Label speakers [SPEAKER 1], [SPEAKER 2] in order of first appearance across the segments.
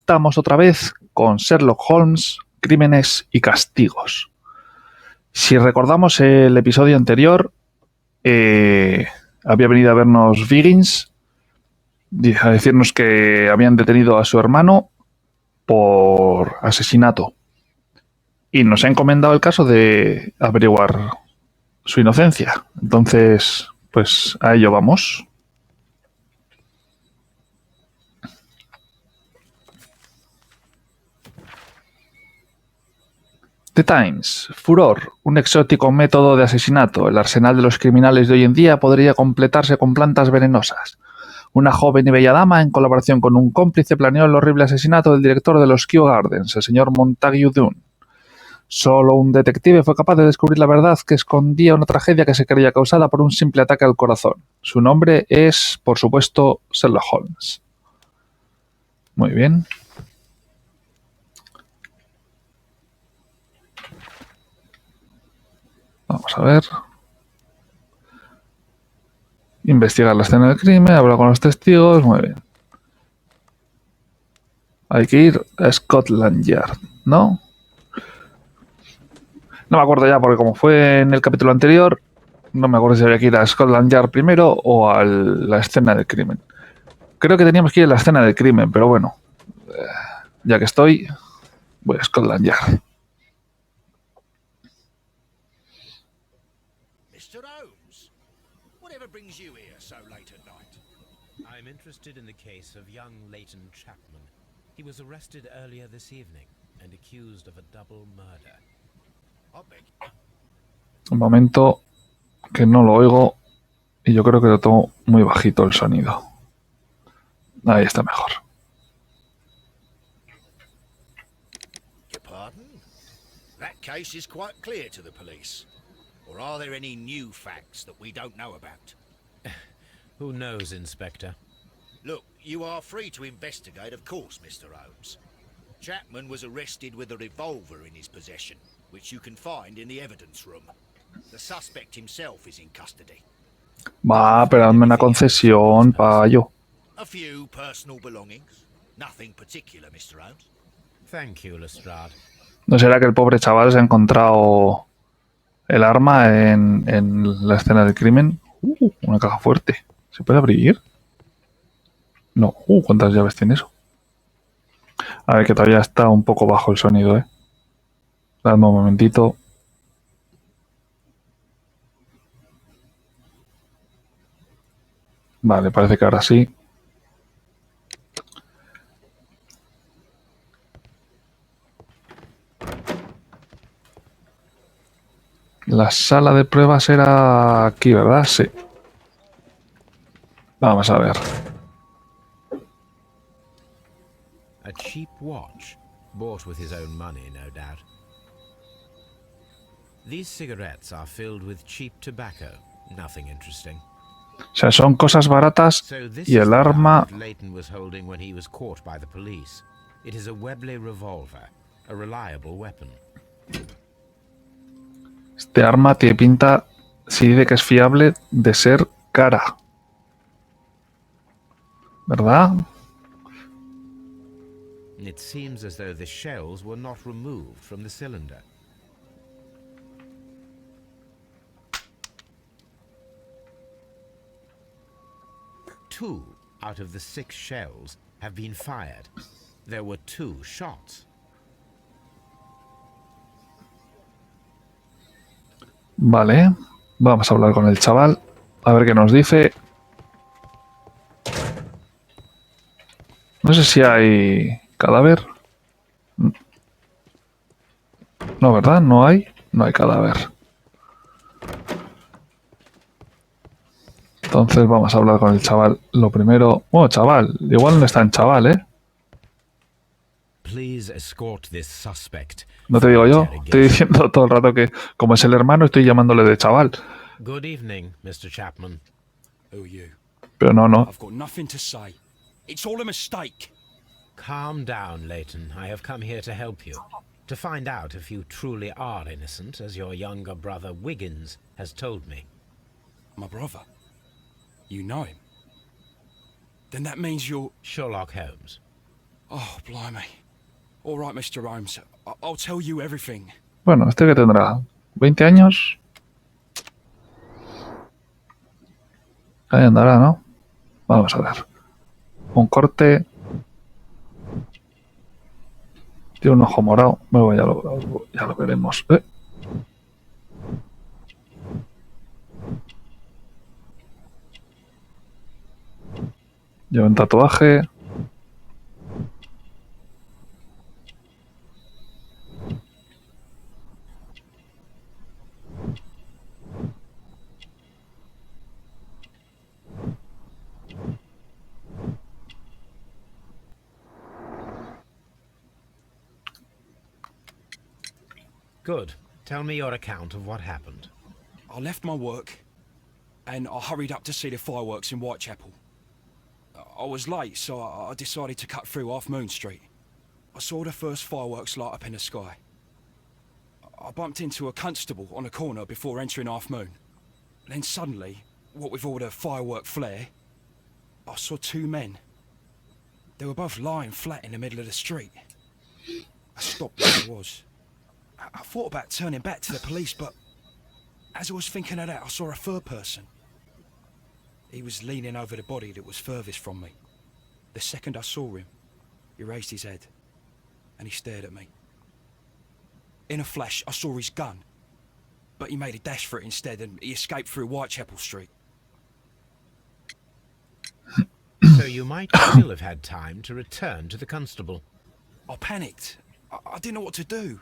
[SPEAKER 1] estamos otra vez con Sherlock Holmes, crímenes y castigos. Si recordamos el episodio anterior, había venido a vernos Viggins a decirnos que habían detenido a su hermano por asesinato y nos ha encomendado el caso de averiguar su inocencia. Entonces, pues a ello vamos. The Times. Furor. Un exótico método de asesinato. El arsenal de los criminales de hoy en día podría completarse con plantas venenosas. Una joven y bella dama, en colaboración con un cómplice, planeó el horrible asesinato del director de los Kew Gardens, el señor Montague Dunn. Solo un detective fue capaz de descubrir la verdad que escondía una tragedia que se creía causada por un simple ataque al corazón. Su nombre es, por supuesto, Sherlock Holmes. Muy bien. Vamos a ver. Investigar la escena del crimen, hablar con los testigos. Muy bien. Hay que ir a Scotland Yard, ¿no? No me acuerdo ya, porque como fue en el capítulo anterior, no me acuerdo si había que ir a Scotland Yard primero o a la escena del crimen. Creo que teníamos que ir a la escena del crimen, pero bueno, ya que estoy, voy a Scotland Yard.
[SPEAKER 2] Mr. Holmes, whatever brings you here so late at night?
[SPEAKER 3] I'm interested in the case of young Leighton Chapman. He was arrested earlier this evening and accused of a double murder.
[SPEAKER 2] I beg.
[SPEAKER 1] Un momento que no lo oigo y yo creo que lo tengo muy bajito el sonido. Ahí está mejor.
[SPEAKER 2] Your pardon? That case is quite clear to the police. Or are there any new facts that we don't know about?
[SPEAKER 3] Who knows, Inspector?
[SPEAKER 2] Look, you are free to investigate, of course, Mr. Holmes. Chapman was arrested with a revolver in his possession, which you can find in the evidence room. The suspect himself is in custody.
[SPEAKER 1] Va, pero dame una concesión, payo.
[SPEAKER 2] A few personal belongings. Nothing particular, Mr. Holmes.
[SPEAKER 3] Thank you, Lestrade.
[SPEAKER 1] ¿No será que el pobre chaval se ha encontrado el arma en la escena del crimen? Una caja fuerte. ¿Se puede abrir? No. ¿Cuántas llaves tiene eso? A ver, que todavía está un poco bajo el sonido, ¿eh? Dame un momentito. Vale, parece que ahora sí. La sala de pruebas era aquí, ¿verdad? Sí. Vamos a ver.
[SPEAKER 3] A cheap watch, bought with his own money, no doubt. These cigarettes are filled with cheap tobacco. Nothing interesting.
[SPEAKER 1] O sea, son cosas baratas
[SPEAKER 3] So this
[SPEAKER 1] y
[SPEAKER 3] is
[SPEAKER 1] el
[SPEAKER 3] the gun
[SPEAKER 1] arma...
[SPEAKER 3] that Leighton was holding when he was caught by the police. It is a Webley revolver, a reliable weapon.
[SPEAKER 1] Este arma tiene pinta, si dice que es fiable, de ser cara. ¿Verdad?
[SPEAKER 3] It seems as though the shells were not removed from the cylinder. Two out of the 6 shells have been fired. There were 2 shots.
[SPEAKER 1] Vale. Vamos a hablar con el chaval. A ver qué nos dice. No sé si hay cadáver. No, ¿verdad? No hay. No hay cadáver. Entonces vamos a hablar con el chaval. Lo primero... Bueno, chaval. Igual no es tan chaval, ¿eh?
[SPEAKER 3] Please escort this suspect.
[SPEAKER 1] No te digo yo. Estoy diciendo todo el rato que, como es el hermano, estoy llamándole de chaval.
[SPEAKER 3] Good evening, Mr. Chapman.
[SPEAKER 4] Who are you?
[SPEAKER 1] Pero no.
[SPEAKER 4] I've got nothing to say. It's all a mistake.
[SPEAKER 3] Calm down, Leighton. I have come here to help you. To find out if you truly are innocent, as your younger brother Wiggins has told me.
[SPEAKER 4] My brother. You know him. Then that means you're...
[SPEAKER 3] Sherlock Holmes.
[SPEAKER 4] Oh, blimey. All right, Mr. Holmes. I'll tell you everything.
[SPEAKER 1] Bueno, ¿este que tendrá? ¿20 años? Ahí andará, ¿no? Vamos a ver. Un corte. Tiene un ojo morado. Bueno, ya lo veremos. Lleva un tatuaje.
[SPEAKER 3] Good. Tell me your account of what happened.
[SPEAKER 4] I left my work, and I hurried up to see the fireworks in Whitechapel. I was late, so I decided to cut through Half Moon Street. I saw the first fireworks light up in the sky. I bumped into a constable on a corner before entering Half Moon. Then suddenly, what with all the firework flare, I saw two men. They were both lying flat in the middle of the street. I stopped where I was. I thought about turning back to the police, but as I was thinking of that, I saw a third person. He was leaning over the body that was furthest from me. The second I saw him, he raised his head, and he stared at me. In a flash, I saw his gun, but he made a dash for it instead, and he escaped through Whitechapel Street.
[SPEAKER 3] So you might still have had time to return to the constable.
[SPEAKER 4] I panicked. I didn't know what to do.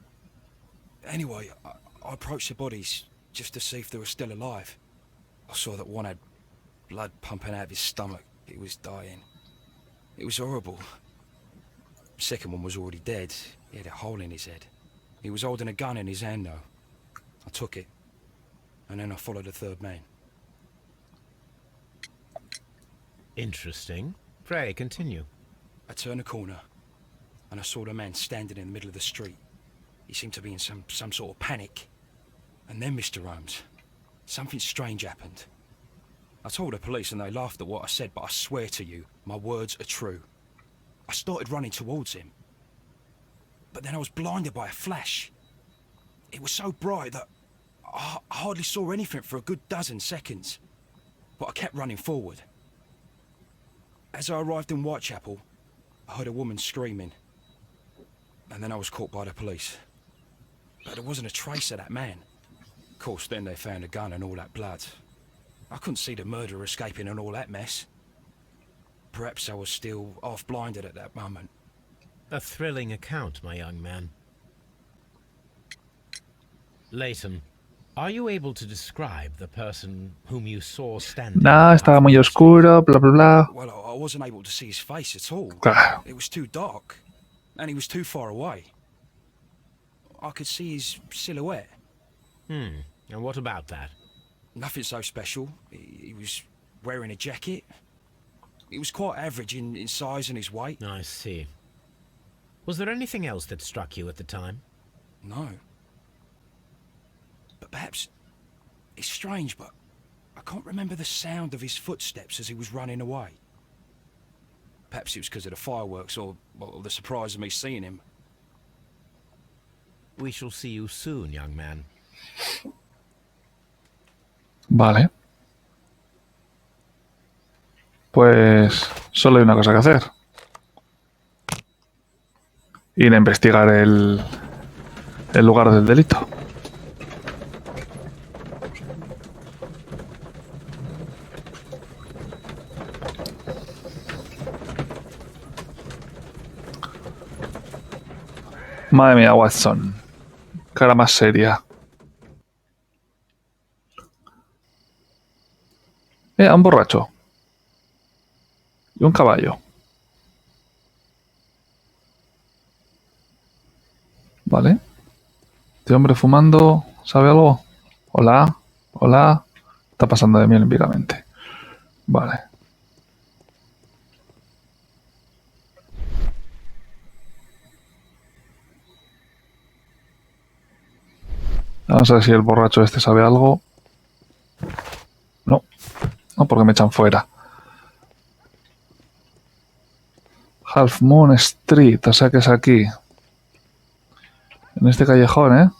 [SPEAKER 4] Anyway, I approached the bodies just to see if they were still alive. I saw that one had blood pumping out of his stomach. He was dying. It was horrible. The second one was already dead. He had a hole in his head. He was holding a gun in his hand, though. I took it, and then I followed the third man.
[SPEAKER 3] Interesting. Pray, continue.
[SPEAKER 4] I turned a corner, and I saw the man standing in the middle of the street. He seemed to be in some sort of panic. And then, Mr. Holmes, something strange happened. I told the police and they laughed at what I said, but I swear to you, my words are true. I started running towards him. But then I was blinded by a flash. It was so bright that I hardly saw anything for a good dozen seconds. But I kept running forward. As I arrived in Whitechapel, I heard a woman screaming. And then I was caught by the police. But there wasn't a trace of that man. Of course, then they found a gun and all that blood. I couldn't see the murderer escaping and all that mess. Perhaps I was still half-blinded at that moment.
[SPEAKER 3] A thrilling account, my young man. Leighton, are you able to describe the person whom you saw standing?
[SPEAKER 1] Nah, estaba muy oscuro, bla bla bla.
[SPEAKER 4] Well, I wasn't able to see his face at all.
[SPEAKER 1] Claro.
[SPEAKER 4] It was too dark. And he was too far away. I could see his silhouette.
[SPEAKER 3] And what about that?
[SPEAKER 4] Nothing so special. He was wearing a jacket. He was quite average in size and his weight.
[SPEAKER 3] I see. Was there anything else that struck you at the time?
[SPEAKER 4] No. But perhaps it's strange, but I can't remember the sound of his footsteps as he was running away. Perhaps it was because of the fireworks or the surprise of me seeing him.
[SPEAKER 3] We shall see you soon, young man.
[SPEAKER 1] Vale. Pues solo hay una cosa que hacer. Ir a investigar el lugar del delito. Madre mía, Watson. Cara más seria. Un borracho. Y un caballo. Vale. Este hombre fumando. ¿Sabe algo? Hola. Hola. Está pasando de mí olímpicamente. Vale. Vamos a ver si el borracho este sabe algo. No. No, porque me echan fuera. Half Moon Street, o sea que es aquí. En este callejón, ¿eh?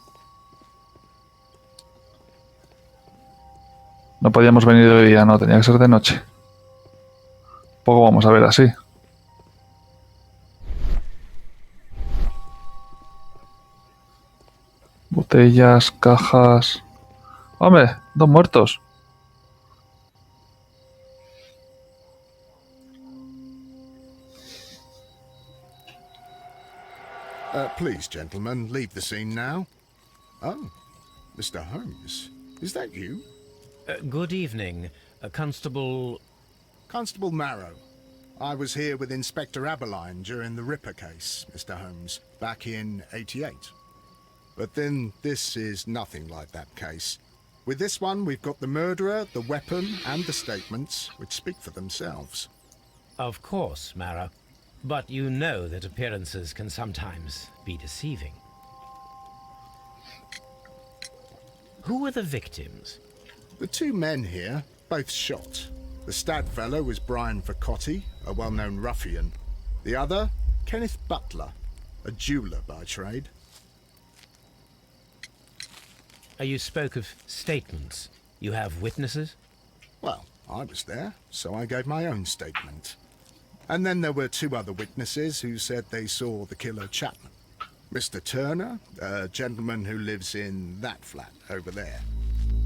[SPEAKER 1] No podíamos venir de día, no, tenía que ser de noche. Poco vamos a ver así. Botellas, cajas... ¡Hombre! 2 muertos.
[SPEAKER 5] Please, gentlemen, leave the scene now. Oh, Mr. Holmes, is that you?
[SPEAKER 3] Good evening, Constable...
[SPEAKER 5] Constable Marrow. I was here with Inspector Aberline during the Ripper case, Mr. Holmes, back in '88. But then this is nothing like that case. With this one, we've got the murderer, the weapon, and the statements, which speak for themselves.
[SPEAKER 3] Of course, Marrow. But you know that appearances can sometimes be deceiving. Who were the victims?
[SPEAKER 5] The 2 men here, both shot. The stab fellow was Brian Vercotti, a well-known ruffian. The other, Kenneth Butler, a jeweller by trade.
[SPEAKER 3] You spoke of statements. You have witnesses?
[SPEAKER 5] Well, I was there, so I gave my own statement. And then there were 2 other witnesses who said they saw the killer Chapman. Mr. Turner, a gentleman who lives in that flat over there.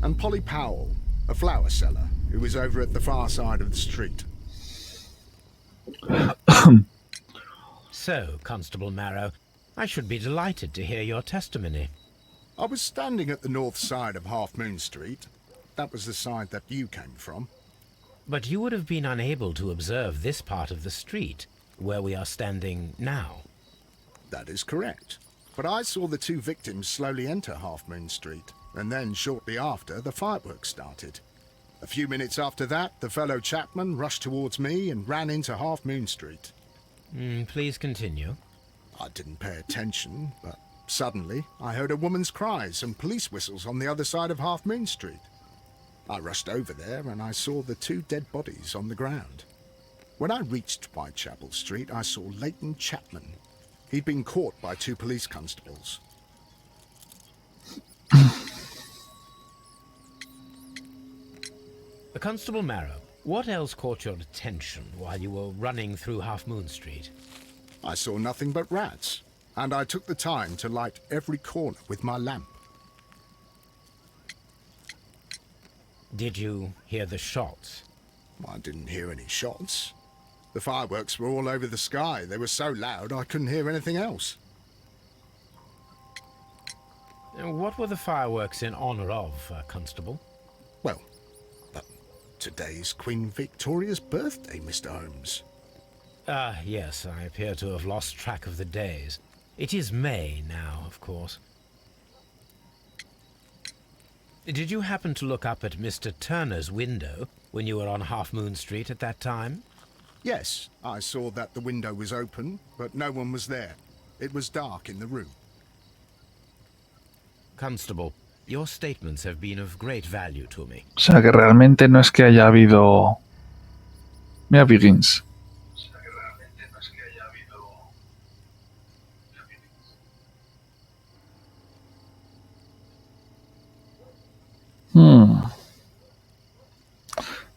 [SPEAKER 5] And Polly Powell, a flower seller, who was over at the far side of the street.
[SPEAKER 3] So, Constable Marrow, I should be delighted to hear your testimony.
[SPEAKER 5] I was standing at the north side of Half Moon Street. That was the side that you came from.
[SPEAKER 3] But you would have been unable to observe this part of the street, where we are standing now.
[SPEAKER 5] That is correct. But I saw the 2 victims slowly enter Half Moon Street, and then shortly after, the fireworks started. A few minutes after that, the fellow Chapman rushed towards me and ran into Half Moon Street.
[SPEAKER 3] Please continue.
[SPEAKER 5] I didn't pay attention, but suddenly I heard a woman's cries and police whistles on the other side of Half Moon Street. I rushed over there and I saw the 2 dead bodies on the ground. When I reached Whitechapel Street, I saw Leighton Chapman. He'd been caught by 2 police constables.
[SPEAKER 3] Constable Marrow, what else caught your attention while you were running through Half Moon Street?
[SPEAKER 5] I saw nothing but rats, and I took the time to light every corner with my lamp.
[SPEAKER 3] Did you hear the shots?
[SPEAKER 5] I didn't hear any shots. The fireworks were all over the sky. They were so loud I couldn't hear anything else.
[SPEAKER 3] What were the fireworks in honor of, Constable?
[SPEAKER 5] Well, today's Queen Victoria's birthday, Mr. Holmes.
[SPEAKER 3] Yes, I appear to have lost track of the days. It is May now, of course. Did you happen to look up at Mr. Turner's window when you were on Half Moon Street at that time?
[SPEAKER 5] Yes, I saw that the window was open, but no one was there. It was dark in the room.
[SPEAKER 3] Constable, your statements have been of great value to me.
[SPEAKER 1] O sea que realmente no es que haya habido... Mira Begins.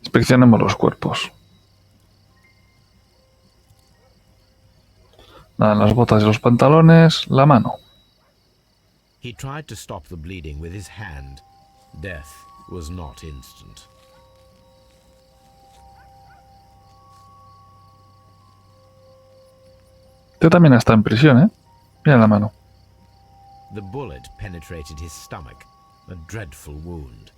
[SPEAKER 1] Inspeccionemos los cuerpos. Nada en las botas y los pantalones, la mano.
[SPEAKER 3] He tried to stop the bleeding with his hand. Death was not instant.
[SPEAKER 1] Usted también está en prisión, ¿eh? Mira la mano.
[SPEAKER 3] The bullet penetrated his stomach, a dreadful wound.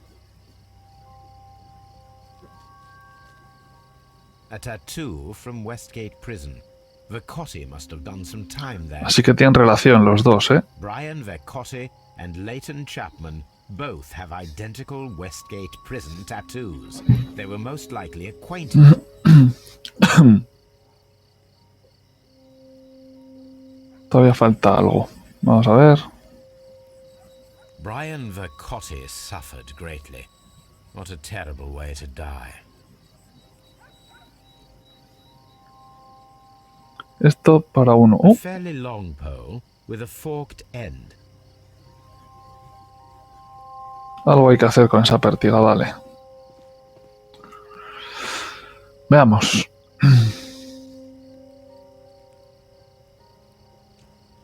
[SPEAKER 3] A tattoo from Westgate Prison. Vercotti must have done some time there.
[SPEAKER 1] Así que tienen relación los dos, ¿eh?
[SPEAKER 3] Brian Vercotti and Leighton Chapman both have identical Westgate Prison tattoos. They were most likely acquainted.
[SPEAKER 1] Todavía falta algo. Vamos a ver.
[SPEAKER 3] Brian Vercotti suffered greatly. What a terrible way to die.
[SPEAKER 1] Esto para uno.
[SPEAKER 3] A fairly long pole with a forked end.
[SPEAKER 1] Algo hay que hacer con esa pértiga, vale. Veamos.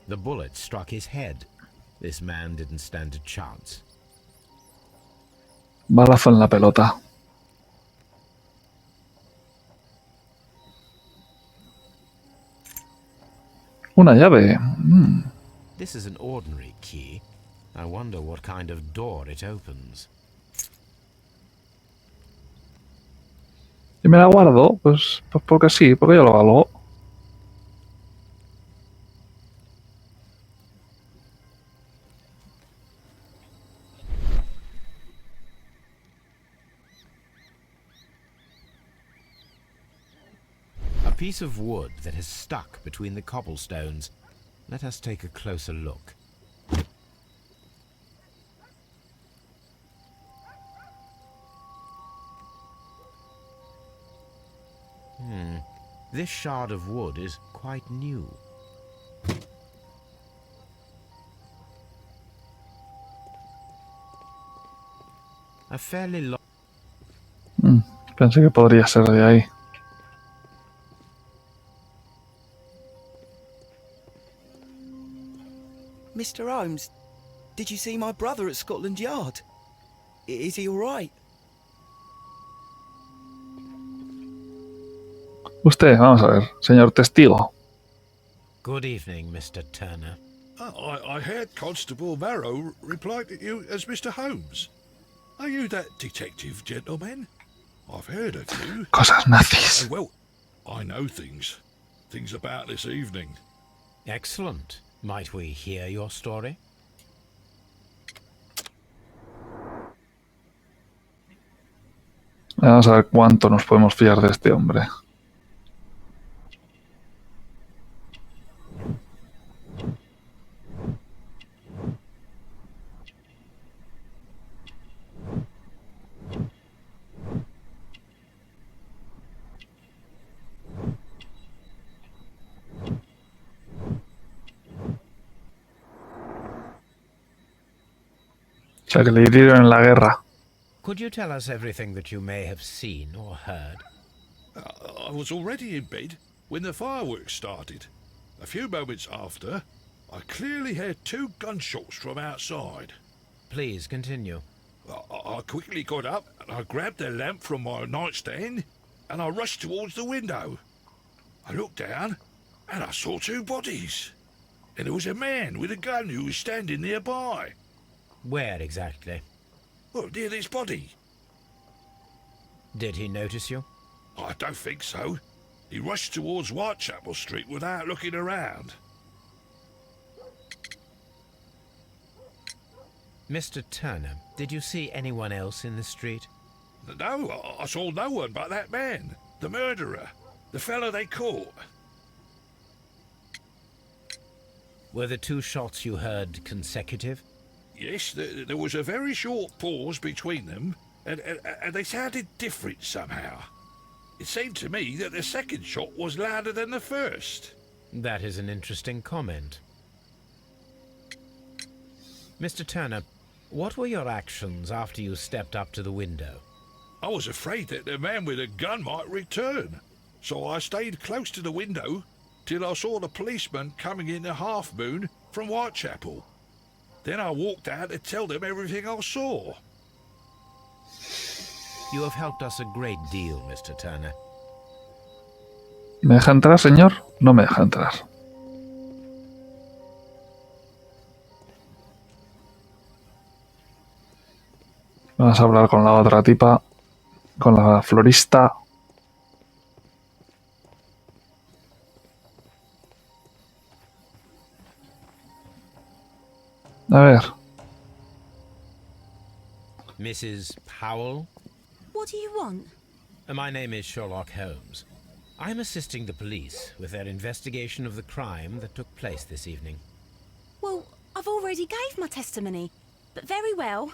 [SPEAKER 3] The bullet struck his head. This man didn't stand a chance.
[SPEAKER 1] Balazo en la pelota. Una llave.
[SPEAKER 3] This is an ordinary key. I wonder what kind of door it opens.
[SPEAKER 1] Y me la guardo, pues porque sí, porque yo lo valgo.
[SPEAKER 3] A piece of wood that has stuck between the cobblestones. Let us take a closer look. This shard of wood is quite new. A fairly long...
[SPEAKER 1] Pensé que podría ser de ahí.
[SPEAKER 6] Mr. Holmes, did you see my brother at Scotland Yard? Is he all right?
[SPEAKER 1] Usted, vamos a ver, señor testigo.
[SPEAKER 3] Good evening, Mr. Turner.
[SPEAKER 7] I heard Constable Marrow reply to you as Mr. Holmes. Are you that detective, gentleman? I've heard of you.
[SPEAKER 1] Cosas nazis.
[SPEAKER 7] Well, I know things about this evening.
[SPEAKER 3] Excellent. Might we hear your story?
[SPEAKER 1] Vamos a ver cuánto nos podemos fiar de este hombre. O sea, que le hirieron en la guerra.
[SPEAKER 3] Could you tell us everything that you may have seen or heard?
[SPEAKER 7] I was already in bed when the fireworks started. A few moments after, I clearly heard 2 gunshots from outside.
[SPEAKER 3] Please continue.
[SPEAKER 7] I quickly got up and I grabbed the lamp from my nightstand and I rushed towards the window. I looked down and I saw 2 bodies. And there was a man with a gun who was standing nearby.
[SPEAKER 3] Where exactly?
[SPEAKER 7] Well, near this body.
[SPEAKER 3] Did he notice you?
[SPEAKER 7] I don't think so. He rushed towards Whitechapel Street without looking around.
[SPEAKER 3] Mr. Turner, did you see anyone else in the street?
[SPEAKER 7] No, I saw no one but that man, the murderer, the fellow they caught.
[SPEAKER 3] Were the 2 shots you heard consecutive?
[SPEAKER 7] Yes, there was a very short pause between them, and they sounded different somehow. It seemed to me that the second shot was louder than the first.
[SPEAKER 3] That is an interesting comment. Mr. Turner, what were your actions after you stepped up to the window?
[SPEAKER 7] I was afraid that the man with a gun might return, so I stayed close to the window till I saw the policeman coming in the Half Moon from Whitechapel. Then I walked out to tell them everything I saw.
[SPEAKER 3] You have helped us a great deal, Mr. Turner.
[SPEAKER 1] ¿Me deja entrar, señor? No me deja entrar. Vamos a hablar con la otra tipa, con la florista. A ver.
[SPEAKER 3] Mrs. Powell?
[SPEAKER 8] What do you want?
[SPEAKER 3] My name is Sherlock Holmes. I'm assisting the police with their investigation of the crime that took place this evening.
[SPEAKER 8] Well, I've already gave my testimony, but very well.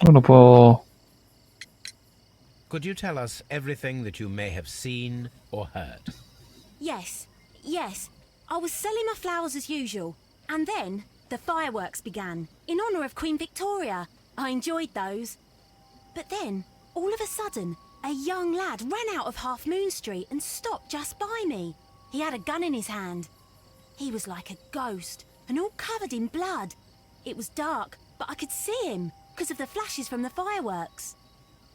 [SPEAKER 1] Bueno, puedo...
[SPEAKER 3] Could you tell us everything that you may have seen or heard?
[SPEAKER 8] Yes, yes. I was selling my flowers as usual, and then the fireworks began, in honour of Queen Victoria. I enjoyed those. But then, all of a sudden, a young lad ran out of Half Moon Street and stopped just by me. He had a gun in his hand. He was like a ghost, and all covered in blood. It was dark, but I could see him, because of the flashes from the fireworks.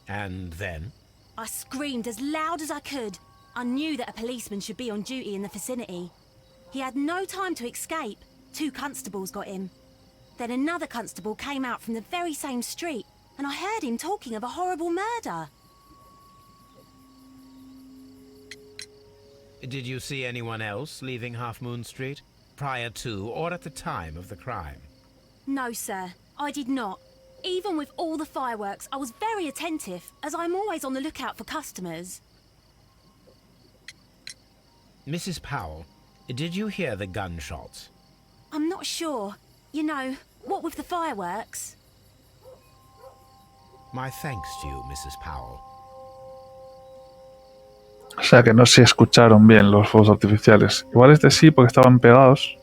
[SPEAKER 3] And then?
[SPEAKER 8] I screamed as loud as I could. I knew that a policeman should be on duty in the vicinity. He had no time to escape. 2 constables got him. Then another constable came out from the very same street, and I heard him talking of a horrible murder.
[SPEAKER 3] Did you see anyone else leaving Half Moon Street, prior to or at the time of the crime?
[SPEAKER 8] No, sir, I did not. Even with all the fireworks, I was very attentive, as I'm always on the lookout for customers.
[SPEAKER 3] Mrs. Powell, did you hear the gunshots?
[SPEAKER 8] I'm not sure. You know, what with the fireworks?
[SPEAKER 3] My thanks to you, Mrs. Powell.
[SPEAKER 1] O sea que no se escucharon bien los fuegos artificiales. Igual este sí, porque estaban pegados.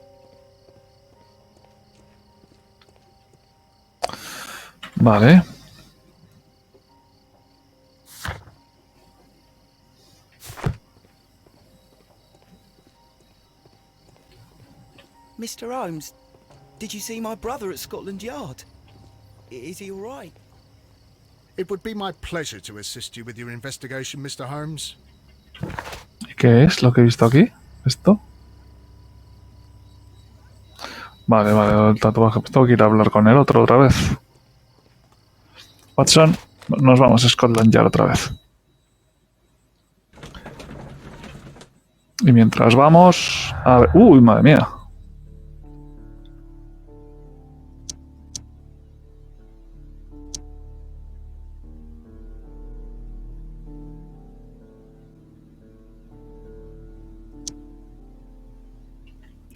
[SPEAKER 1] Vale.
[SPEAKER 6] Mr. Holmes, did you see my brother at Scotland Yard? Is he all right?
[SPEAKER 5] It would be my pleasure to assist you with your investigation, Mr. Holmes.
[SPEAKER 1] ¿Y qué es lo que he visto aquí? ¿Esto? Vale, vale, el tatuaje. Pues tengo que ir a hablar con el otro otra vez. Watson, nos vamos a Scotland Yard otra vez. Y mientras vamos... A ver... ¡Uy, madre mía!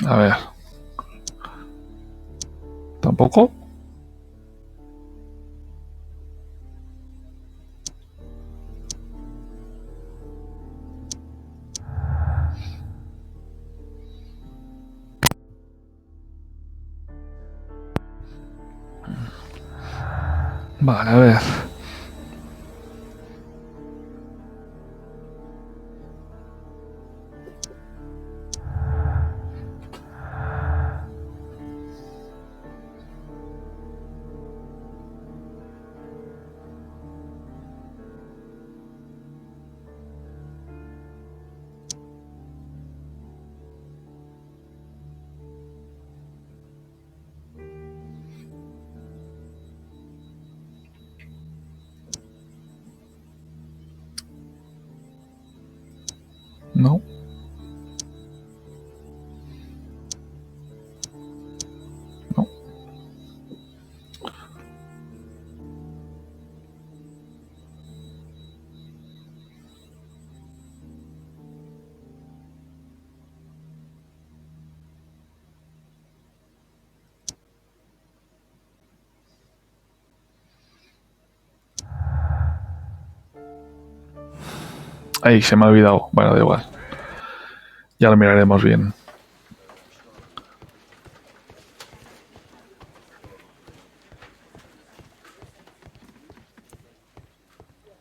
[SPEAKER 1] A ver. ¿Tampoco? Vale, a ver. No. No. Ahí, se me ha olvidado. Bueno, da igual. Ya lo miraremos bien.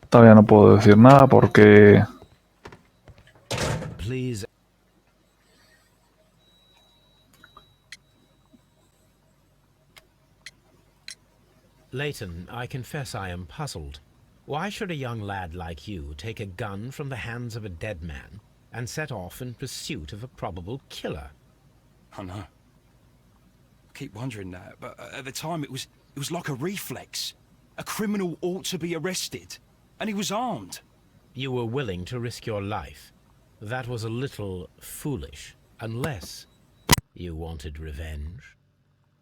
[SPEAKER 1] Todavía no puedo decir nada porque...
[SPEAKER 3] Please. Leighton, I confess I am puzzled. Why should a young lad like you take a gun from the hands of a dead man and set off in pursuit of a probable killer?
[SPEAKER 4] I know. I keep wondering that, but at the time it was like a reflex. A criminal ought to be arrested, and he was armed.
[SPEAKER 3] You were willing to risk your life. That was a little foolish, unless you wanted revenge.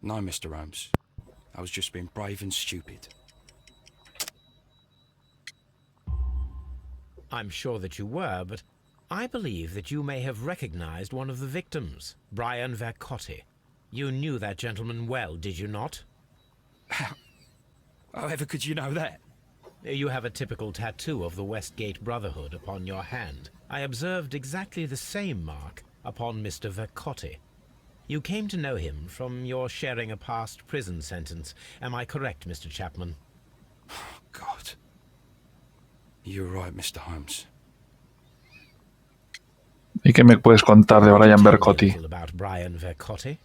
[SPEAKER 4] No, Mr. Holmes. I was just being brave and stupid.
[SPEAKER 3] I'm sure that you were, but I believe that you may have recognized one of the victims, Brian Vercotti. You knew that gentleman well, did you not?
[SPEAKER 4] However could you know that?
[SPEAKER 3] You have a typical tattoo of the Westgate Brotherhood upon your hand. I observed exactly the same mark upon Mr. Vercotti. You came to know him from your sharing a past prison sentence. Am I correct, Mr. Chapman?
[SPEAKER 4] God. You're right, Mr. Holmes.
[SPEAKER 1] ¿Y qué me puedes contar de Brian Vercotti?
[SPEAKER 3] About Brian Vercotti.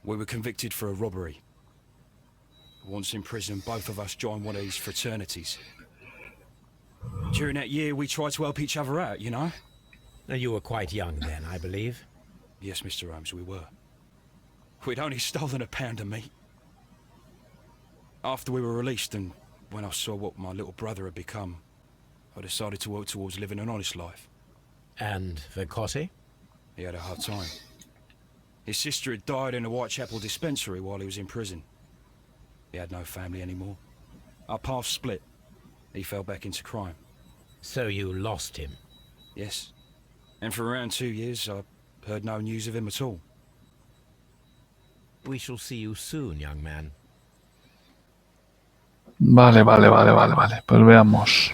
[SPEAKER 4] We were convicted for a robbery. Once in prison, both of us joined one of these fraternities. During that year, we tried to help each other out, you know?
[SPEAKER 3] You were quite young then, I believe.
[SPEAKER 4] Yes, Mr. Holmes, we were. We'd only stolen a pound of meat. After we were released, and when I saw what my little brother had become, I decided to work towards living an honest life.
[SPEAKER 3] And Vercotti?
[SPEAKER 4] He had a hard time. His sister had died in a Whitechapel dispensary while he was in prison. He had no family anymore. Our paths split. He fell back into crime.
[SPEAKER 3] So you lost him?
[SPEAKER 4] Yes. And for around 2 years, I heard no news of him at all.
[SPEAKER 3] We shall see you soon, young man.
[SPEAKER 1] Vale. Pues veamos.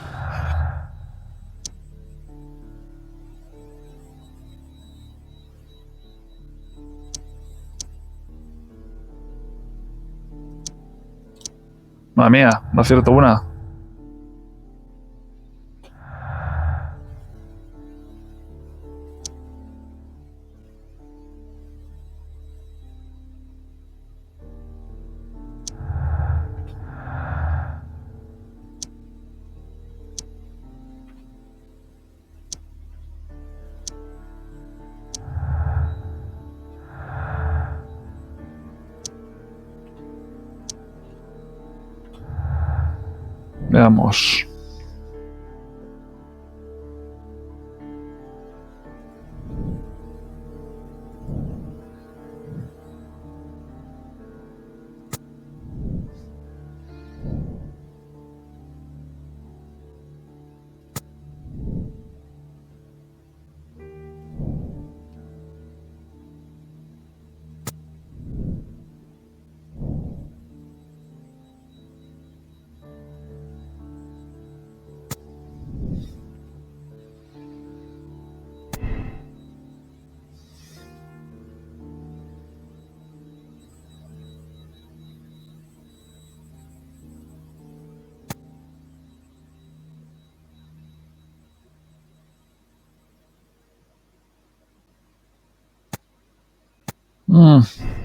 [SPEAKER 1] Madre mía, no acierto una. Veamos.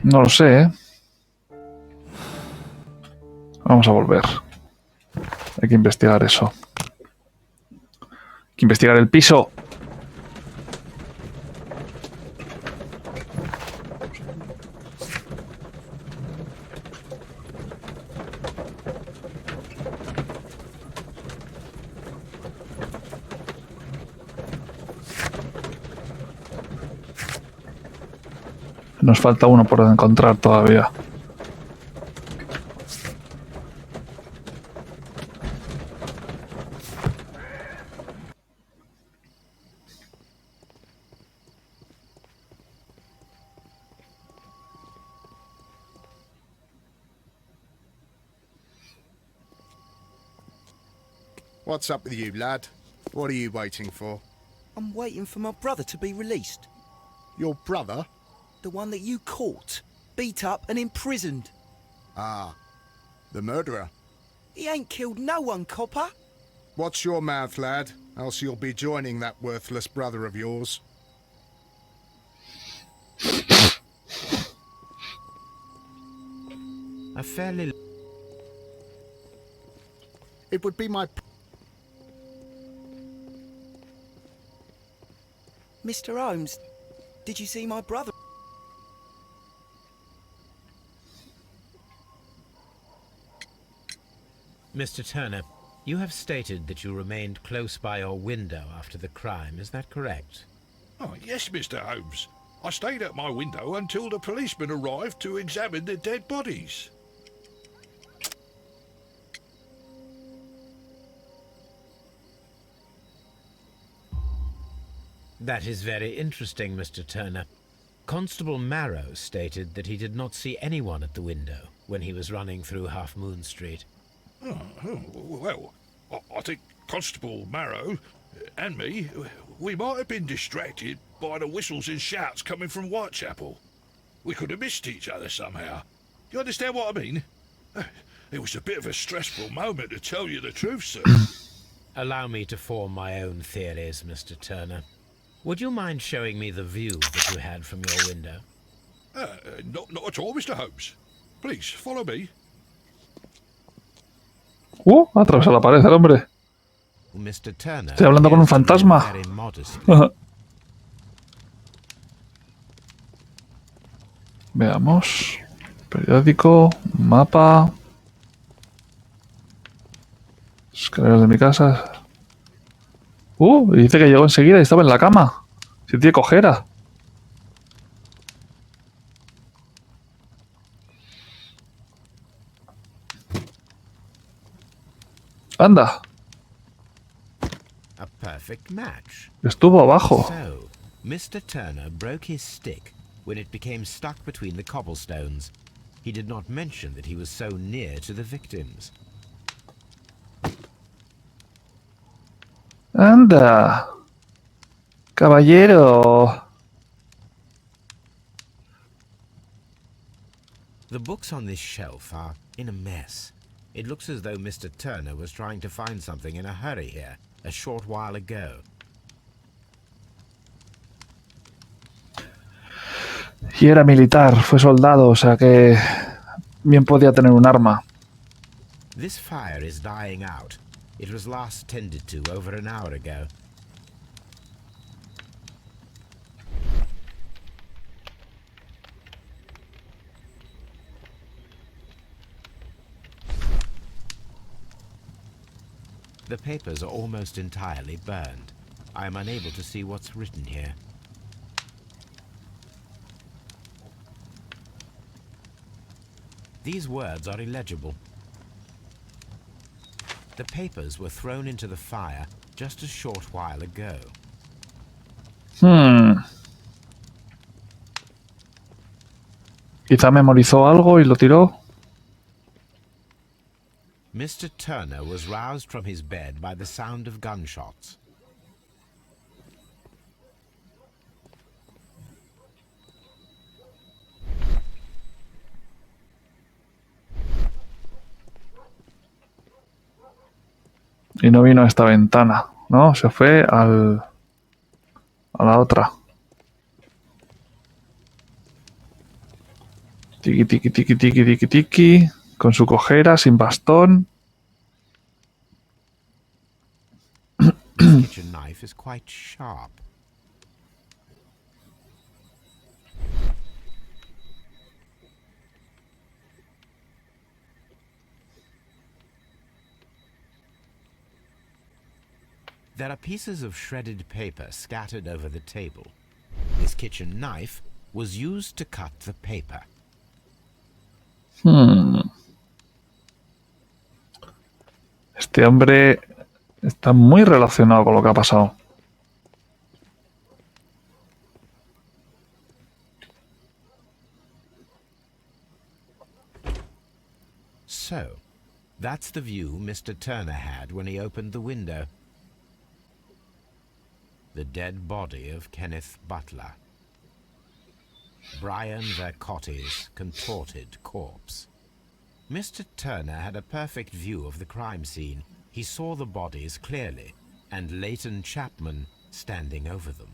[SPEAKER 1] No lo sé, ¿eh? Vamos a volver. Hay que investigar eso. Hay que investigar el piso. Nos falta uno por encontrar todavía.
[SPEAKER 5] What's up with you, lad? What are you waiting for?
[SPEAKER 6] I'm waiting for my brother to be released.
[SPEAKER 5] Your brother?
[SPEAKER 6] The one that you caught, beat up and imprisoned.
[SPEAKER 5] Ah, the murderer.
[SPEAKER 6] He ain't killed no one, copper.
[SPEAKER 5] Watch your mouth, lad, else you'll be joining that worthless brother of yours.
[SPEAKER 3] A fairly...
[SPEAKER 5] It would be my...
[SPEAKER 6] Mr. Holmes, did you see my brother?
[SPEAKER 3] Mr. Turner, you have stated that you remained close by your window after the crime. Is that correct?
[SPEAKER 7] Oh, yes, Mr. Holmes. I stayed at my window until the policeman arrived to examine the dead bodies.
[SPEAKER 3] That is very interesting, Mr. Turner. Constable Marrow stated that he did not see anyone at the window when he was running through Half Moon Street.
[SPEAKER 7] Well, I think Constable Marrow and me, we might have been distracted by the whistles and shouts coming from Whitechapel. We could have missed each other somehow. You understand what I mean? It was a bit of a stressful moment, to tell you the truth, sir.
[SPEAKER 3] Allow me to form my own theories, Mr. Turner. Would you mind showing me the view that you had from your window?
[SPEAKER 7] Not at all, Mr. Holmes. Please, follow me.
[SPEAKER 1] Atravesó la pared el hombre.
[SPEAKER 3] Mr. Turner
[SPEAKER 1] Estoy hablando con un
[SPEAKER 3] appears to live
[SPEAKER 1] fantasma.
[SPEAKER 3] very modestly.
[SPEAKER 1] Veamos. Periódico, mapa. Escaleras de mi casa. Y dice que llegó enseguida y estaba en la cama. Si tiene cojera. Anda,
[SPEAKER 3] A perfect match.
[SPEAKER 1] estuvo abajo.
[SPEAKER 3] So, Mr. Turner broke his stick when it became stuck between the cobblestones. He did not mention that he was so near to the victims.
[SPEAKER 1] Anda. Caballero.
[SPEAKER 3] The books on this shelf are in a mess. It looks as though Mr. Turner was trying to find something in a hurry here a short while ago.
[SPEAKER 1] Y era militar, fue soldado, o sea que bien podía tener un arma.
[SPEAKER 3] This fire is dying out. It was last tended to over an hour ago. The papers are almost entirely burned. I am unable to see what's written here. These words are illegible. The papers were thrown into the fire just a short while ago.
[SPEAKER 1] Quizá memorizó algo y lo tiró.
[SPEAKER 3] Mr. Turner was roused from his bed by the sound of gunshots.
[SPEAKER 1] Y no vino a esta ventana, ¿no? Se fue a la otra. Tiki, tiki, tiki, tiki, tiki, tiki. Con su cojera, sin bastón.
[SPEAKER 3] This kitchen knife is quite sharp. There are pieces of shredded paper scattered over the table. This kitchen knife was used to cut the paper.
[SPEAKER 1] Este hombre está muy relacionado con lo que ha pasado.
[SPEAKER 3] So, that's the view Mr. Turner had when he opened the window. The dead body of Kenneth Butler. Brian Vercotte's contorted corpse. Mr. Turner had a perfect view of the crime scene. He saw the bodies clearly, and Leighton Chapman standing over them.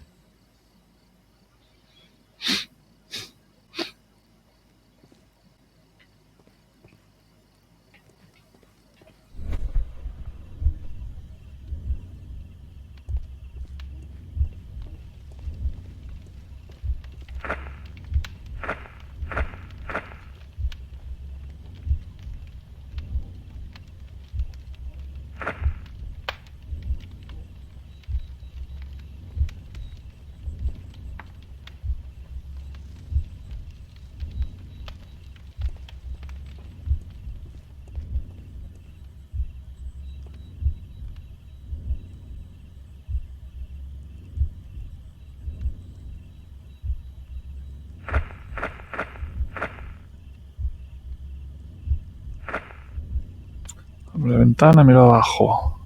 [SPEAKER 1] Abre la ventana, miro abajo.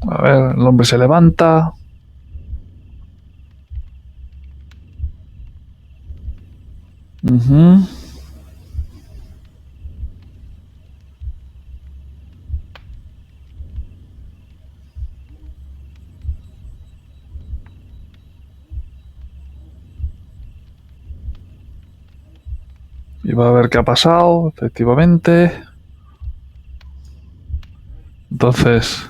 [SPEAKER 1] A ver, el hombre se levanta. Ujú. Y va a ver qué ha pasado, efectivamente. Entonces...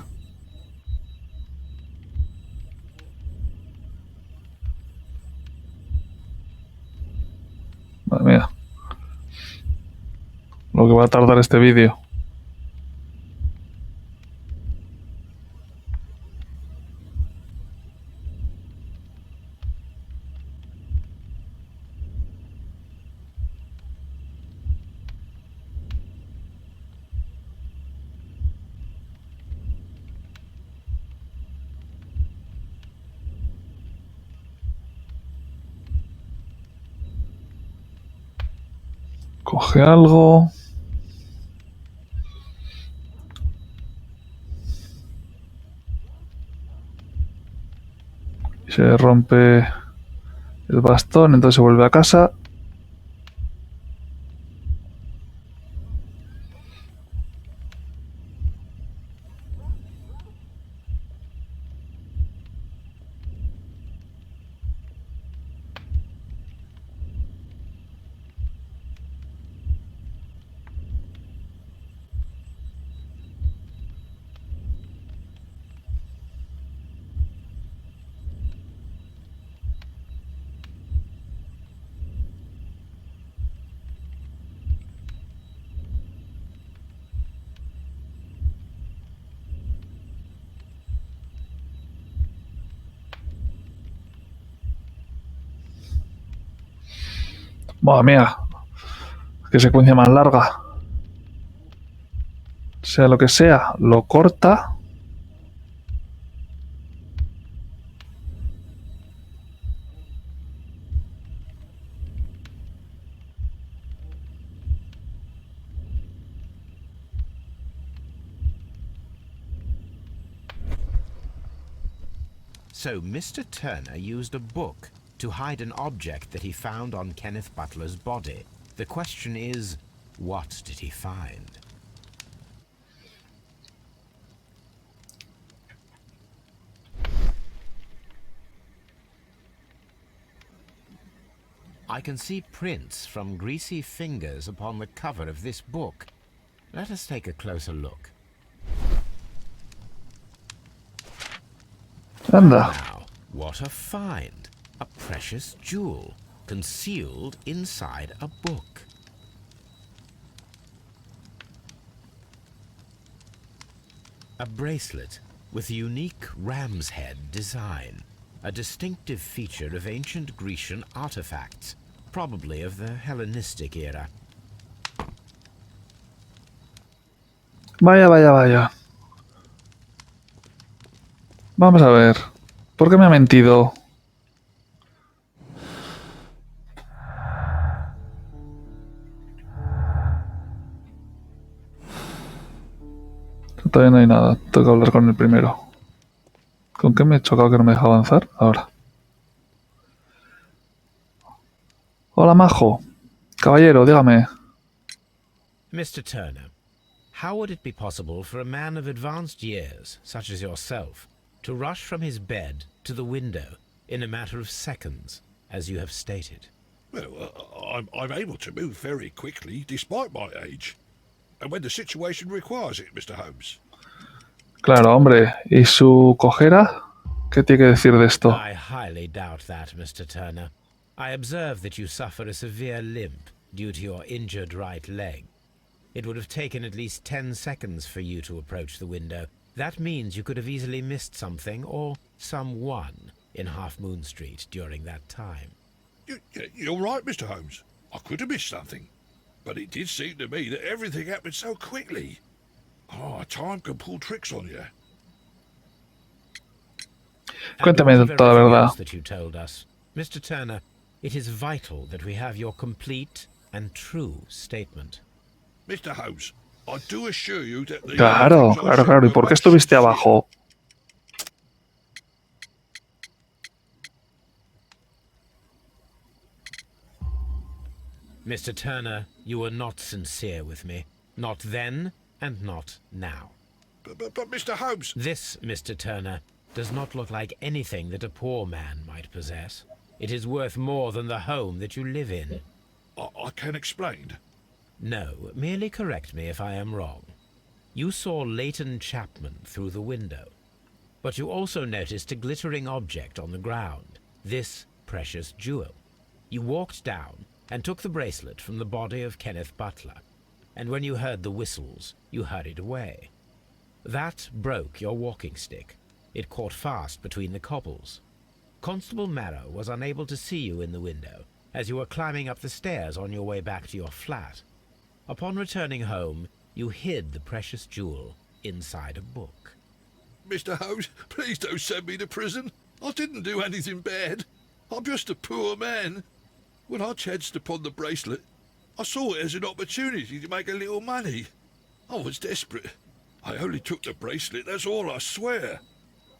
[SPEAKER 1] Madre mía. Lo que va a tardar este vídeo. Coge algo. Y se rompe el bastón, entonces se vuelve a casa. Madre mía. Qué secuencia más larga. Sea lo que sea, lo corta.
[SPEAKER 3] So Mr. Turner used a book to hide an object that he found on Kenneth Butler's body. The question is, what did he find? I can see prints from greasy fingers upon the cover of this book. Let us take a closer look.
[SPEAKER 1] Anda.
[SPEAKER 3] Now, what a find! A precious jewel concealed inside a book. A bracelet with a unique ram's head design, a distinctive feature of ancient Grecian artifacts, probably of the Hellenistic era.
[SPEAKER 1] Vaya, vaya, vaya. Vamos a ver. ¿Por qué me ha mentido? Todavía no hay nada. Tengo que hablar con el primero. ¿Con qué me he chocado que no me deja avanzar? Ahora. Hola, majo. Caballero, dígame.
[SPEAKER 3] Mr. Turner, how would it be possible for a man of advanced years, such as yourself, to rush from his bed to the window in a matter of seconds, as you have stated?
[SPEAKER 7] Well, I'm able to move very quickly, despite my age. And when the situation requires it, Mr. Holmes.
[SPEAKER 1] Claro, hombre. ¿Y su cojera? ¿Qué tiene que decir de esto?
[SPEAKER 3] I highly doubt that, Mr. Turner. I observe that you suffer a severe limp due to your injured right leg. It would have taken at least 10 seconds for you to approach the window. That means you could have easily missed something or someone in Half Moon Street during that time.
[SPEAKER 7] You're right, Mr. Holmes. I could have missed something. But it did seem to me that everything happened so quickly. Oh, time can pull tricks on you.
[SPEAKER 1] Cuéntame toda la verdad.
[SPEAKER 3] That you told us. Mr. Turner, it is vital that we have your complete and true statement.
[SPEAKER 7] Mr. Holmes, I do assure you that the
[SPEAKER 1] Claro, claro, claro. ¿Y por qué estuviste abajo?
[SPEAKER 3] Mr. Turner, you were not sincere with me. Not then, and not now.
[SPEAKER 7] But Mr. Holmes...
[SPEAKER 3] This, Mr. Turner, does not look like anything that a poor man might possess. It is worth more than the home that you live in.
[SPEAKER 7] I can explain.
[SPEAKER 3] No, merely correct me if I am wrong. You saw Leighton Chapman through the window, but you also noticed a glittering object on the ground, this precious jewel. You walked down and took the bracelet from the body of Kenneth Butler, and when you heard the whistles, you hurried away. That broke your walking stick. It caught fast between the cobbles. Constable Marrow was unable to see you in the window as you were climbing up the stairs on your way back to your flat. Upon returning home, you hid the precious jewel inside a book.
[SPEAKER 7] Mr. Holmes, please don't send me to prison. I didn't do anything bad. I'm just a poor man. When I chanced upon the bracelet, I saw it as an opportunity to make a little money. I was desperate. I only took the bracelet, that's all, I swear.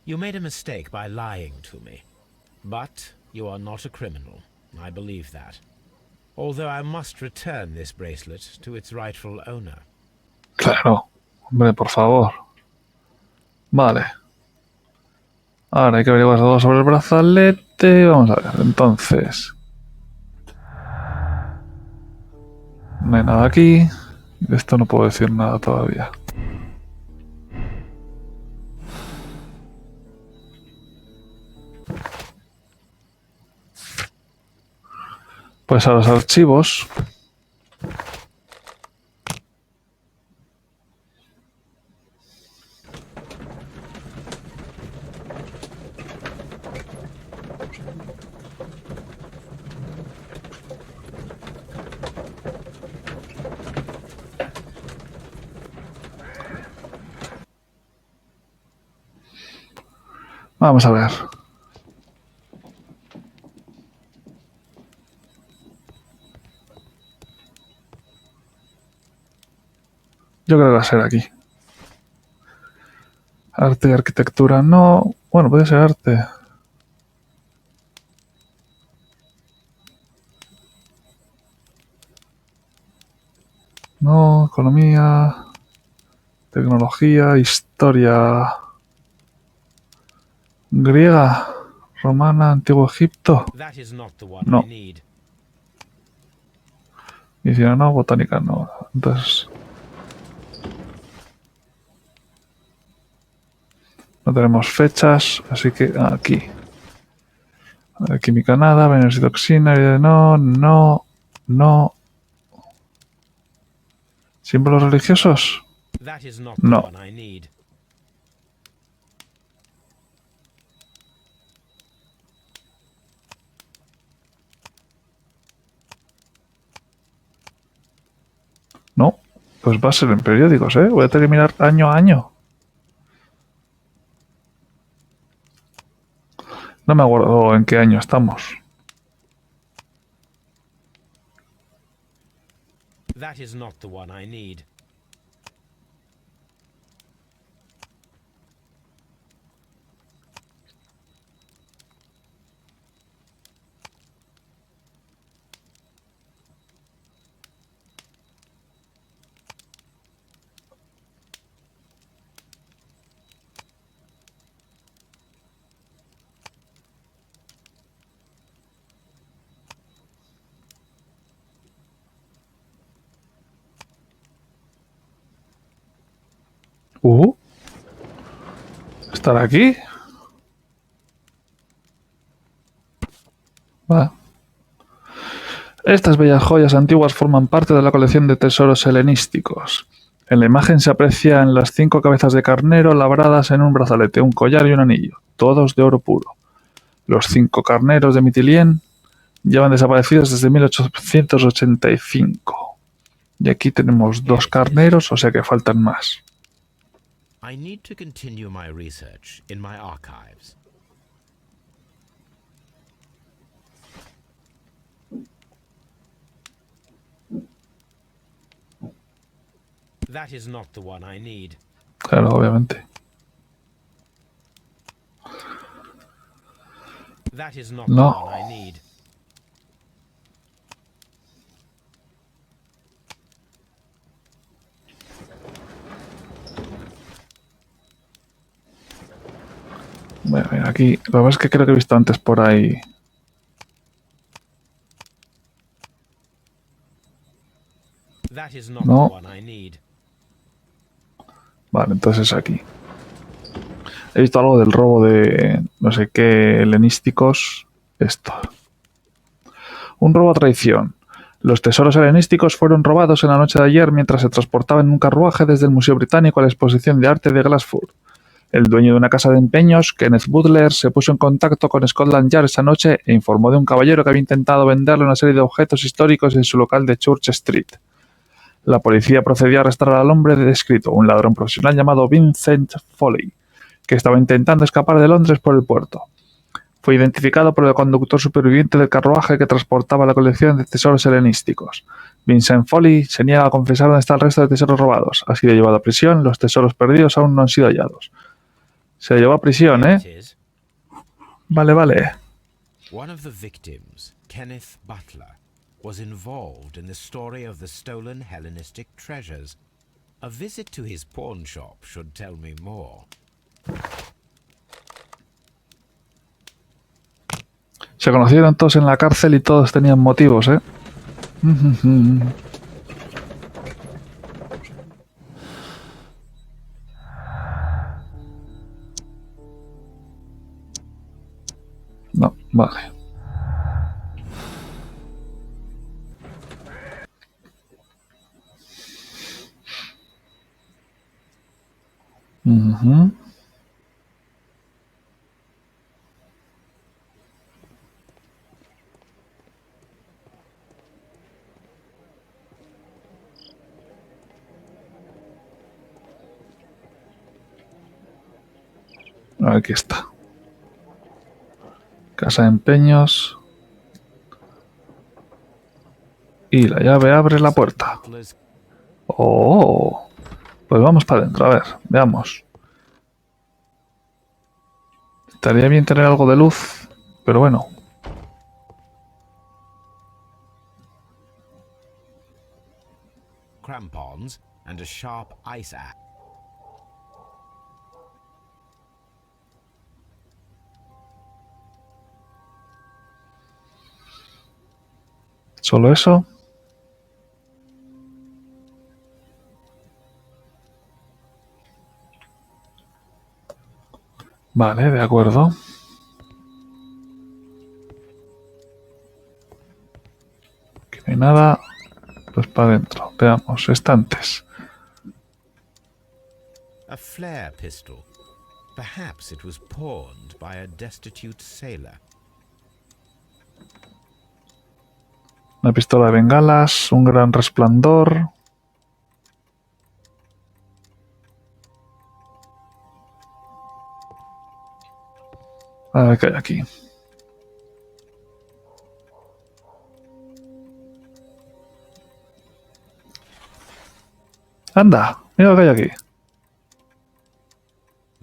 [SPEAKER 3] You made a mistake by lying to me. But you are not a criminal. I believe that. Although I must return this bracelet to its rightful owner.
[SPEAKER 1] Claro. Hombre, por favor. Vale. Ahora hay que averiguar todo sobre el brazalete. Vamos a ver, entonces. No hay nada aquí. De esto no puedo decir nada todavía. Pues a los archivos. Vamos a ver. Yo creo que va a ser aquí. Arte y arquitectura no. Bueno, puede ser arte. No, economía, tecnología, historia griega, romana, antiguo Egipto.
[SPEAKER 3] That is not the one
[SPEAKER 1] No.
[SPEAKER 3] I need.
[SPEAKER 1] Medicina no, botánica no. Entonces no tenemos fechas, así que aquí. Química nada, venenos y toxina, no. ¿Símbolos religiosos?
[SPEAKER 3] That is not
[SPEAKER 1] No.
[SPEAKER 3] the one I need.
[SPEAKER 1] No. Pues va a ser en periódicos, ¿eh? Voy a tener que mirar año a año. No me acuerdo en qué año estamos.
[SPEAKER 3] That is not the one I need.
[SPEAKER 1] ¿Estará aquí? Va. Estas bellas joyas antiguas forman parte de la colección de tesoros helenísticos. En la imagen se aprecian las 5 cabezas de carnero labradas en un brazalete, un collar y un anillo, todos de oro puro. Los 5 carneros de Mitilien llevan desaparecidos desde 1885. Y aquí tenemos 2 carneros, o sea que faltan más.
[SPEAKER 3] I need to continue my research in my archives. That is not the one I need.
[SPEAKER 1] Claro, obviamente.
[SPEAKER 3] That is not
[SPEAKER 1] No.
[SPEAKER 3] the one I need.
[SPEAKER 1] Bueno, mira, aquí. Lo que pasa es que creo que he visto antes por ahí.
[SPEAKER 3] That is not the
[SPEAKER 1] No.
[SPEAKER 3] one I need.
[SPEAKER 1] Vale, entonces aquí. He visto algo del robo de no sé qué helenísticos. Esto. Un robo a traición. Los tesoros helenísticos fueron robados en la noche de ayer mientras se transportaban en un carruaje desde el Museo Británico a la exposición de arte de Glassford. El dueño de una casa de empeños, Kenneth Butler, se puso en contacto con Scotland Yard esa noche e informó de un caballero que había intentado venderle una serie de objetos históricos en su local de Church Street. La policía procedió a arrestar al hombre descrito, un ladrón profesional llamado Vincent Foley, que estaba intentando escapar de Londres por el puerto. Fue identificado por el conductor superviviente del carruaje que transportaba la colección de tesoros helenísticos. Vincent Foley se niega a confesar dónde está el resto de tesoros robados. Ha sido llevado a prisión, los tesoros perdidos aún no han sido hallados. Se llevó a prisión,
[SPEAKER 3] Here
[SPEAKER 1] ¿eh?
[SPEAKER 3] it is.
[SPEAKER 1] Vale, vale.
[SPEAKER 3] One of the victims, Kenneth Butler, was involved in the story of the stolen Hellenistic treasures. A visit to his pawn shop should tell me more.
[SPEAKER 1] Se conocieron todos en la cárcel y todos tenían motivos, ¿eh? No, vale. Ujú. Aquí está. Casa de empeños. Y la llave abre la puerta.
[SPEAKER 3] Butler's
[SPEAKER 1] Oh, pues vamos para adentro, a ver, veamos. Estaría bien tener algo de luz, pero bueno.
[SPEAKER 3] crampons and a sharp ice axe.
[SPEAKER 1] ¿Solo eso? Vale, de acuerdo. Aquí no hay nada. Pues para adentro. Veamos, estantes.
[SPEAKER 3] A flare pistol. Perhaps it was pawned by a destitute sailor.
[SPEAKER 1] Una pistola de bengalas, un gran resplandor. A ver qué hay aquí. Anda, mira lo que hay aquí.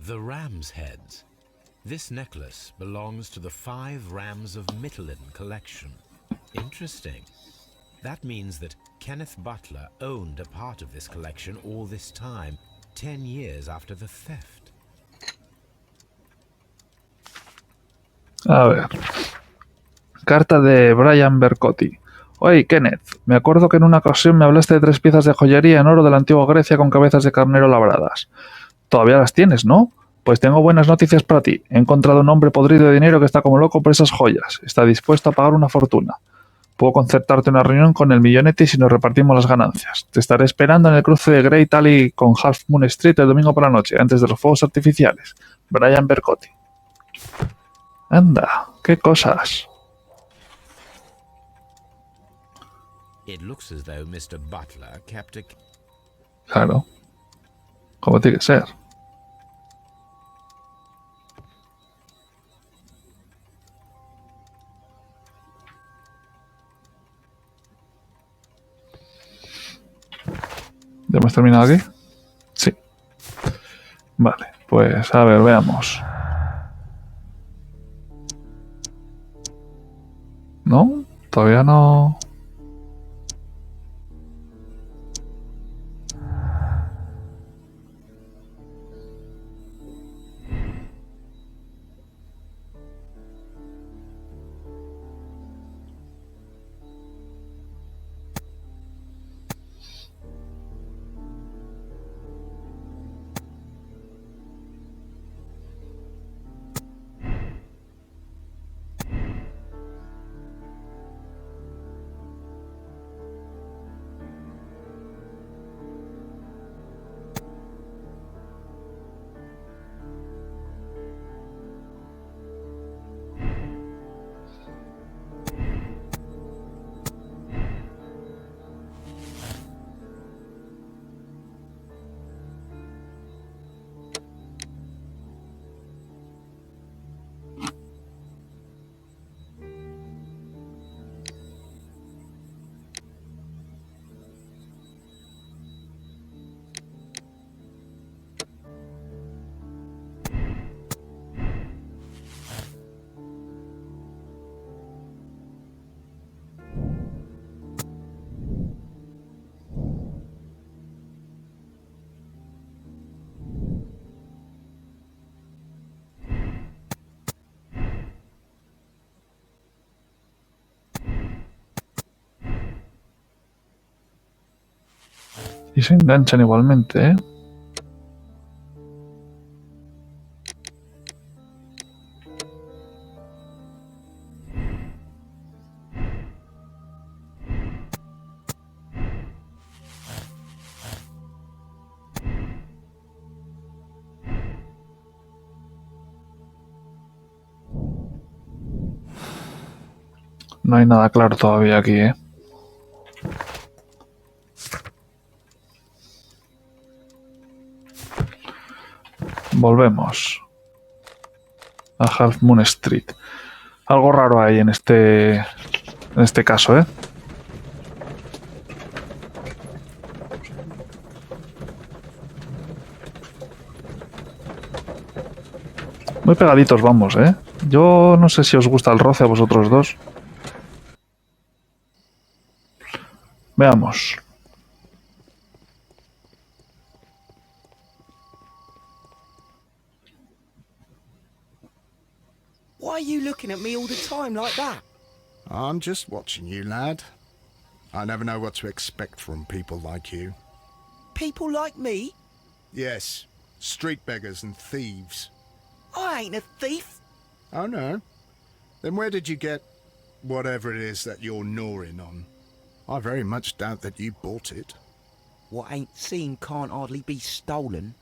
[SPEAKER 3] The ram's heads. This necklace belongs to the 5 Rams of Mittelin collection. Interesting. That means that Kenneth Butler owned a part of this collection all this time, 10 years after the theft.
[SPEAKER 1] A ver. Carta de Brian Bercotti. Oye, Kenneth, me acuerdo que en una ocasión me hablaste de 3 piezas de joyería en oro de la antigua Grecia con cabezas de carnero labradas. Todavía las tienes, ¿no? Pues tengo buenas noticias para ti. He encontrado un hombre podrido de dinero que está como loco por esas joyas. Está dispuesto a pagar una fortuna. Puedo concertarte una reunión con el millonete si nos repartimos las ganancias. Te estaré esperando en el cruce de Great Alley con Half Moon Street el domingo por la noche, antes de los fuegos artificiales. Brian Bercotti. Anda, qué cosas.
[SPEAKER 3] It looks as though Mr. Butler kept a...
[SPEAKER 1] Claro. Como tiene que ser. ¿Ya hemos terminado aquí? Sí. Vale, pues a ver, veamos. ¿No? Todavía no... Y se enganchan igualmente, ¿eh? No hay nada claro todavía aquí, ¿eh? Volvemos a Half Moon Street. Algo raro hay en este caso, ¿eh? Muy pegaditos vamos, ¿eh? Yo no sé si os gusta el roce a vosotros dos. Veamos.
[SPEAKER 6] Why are you looking at me all the time like that?
[SPEAKER 5] I'm just watching you, lad. I never know what to expect from people like you.
[SPEAKER 6] People like me?
[SPEAKER 5] Yes, street beggars and thieves.
[SPEAKER 6] I ain't a thief.
[SPEAKER 5] Oh no? Then where did you get whatever it is that you're gnawing on? I very much doubt that you bought it.
[SPEAKER 6] What ain't seen can't hardly be stolen.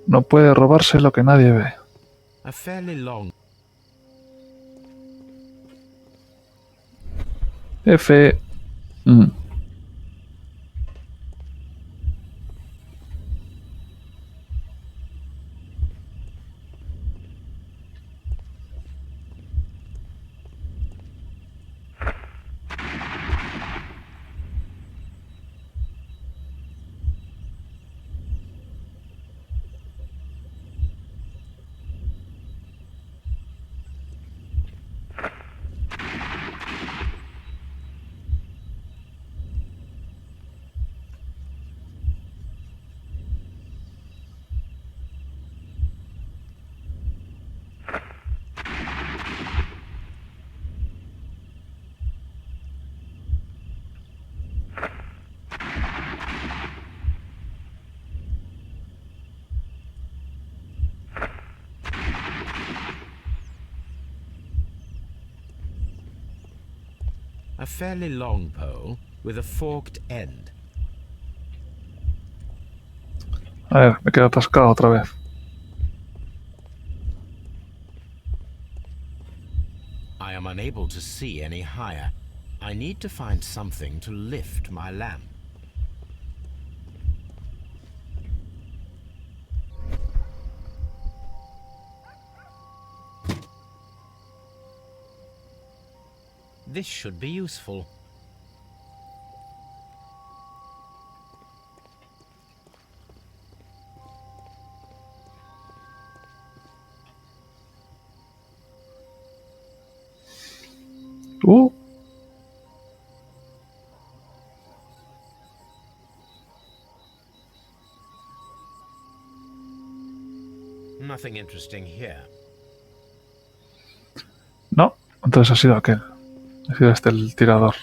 [SPEAKER 1] No puede robarse lo que nadie ve.
[SPEAKER 3] A fairly long
[SPEAKER 1] F. Mm.
[SPEAKER 3] A fairly long pole with a forked end.
[SPEAKER 1] A ver, me quedo atascado otra vez.
[SPEAKER 3] I am unable to see any higher. I need to find something to lift my lamp. This should be useful.
[SPEAKER 1] Uh.
[SPEAKER 3] Nothing interesting here.
[SPEAKER 1] No, entonces ha sido aquel. Ha sido este el tirador.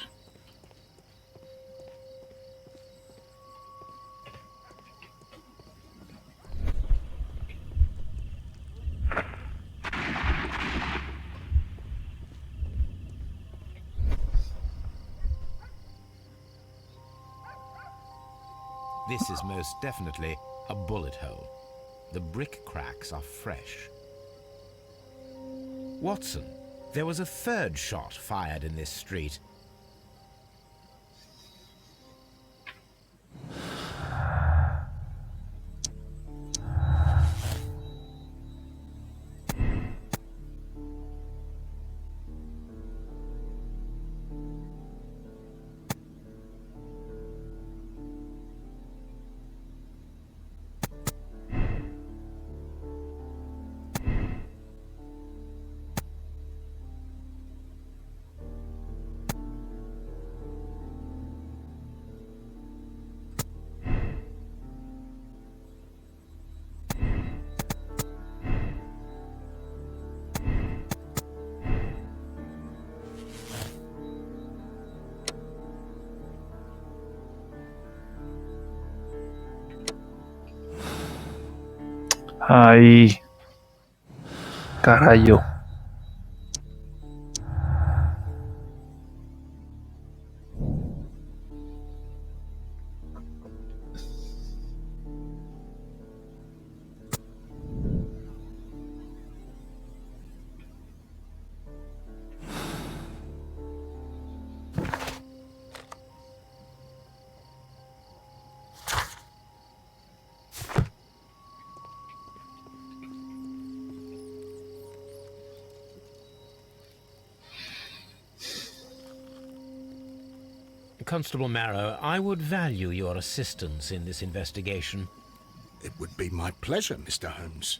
[SPEAKER 3] This is most definitely a bullet hole. The brick cracks are fresh. Watson, there was a third shot fired in this street.
[SPEAKER 1] Ahí. Carayo.
[SPEAKER 3] Constable Marrow, I would value your assistance in this investigation.
[SPEAKER 5] It would be my pleasure, Mr. Holmes.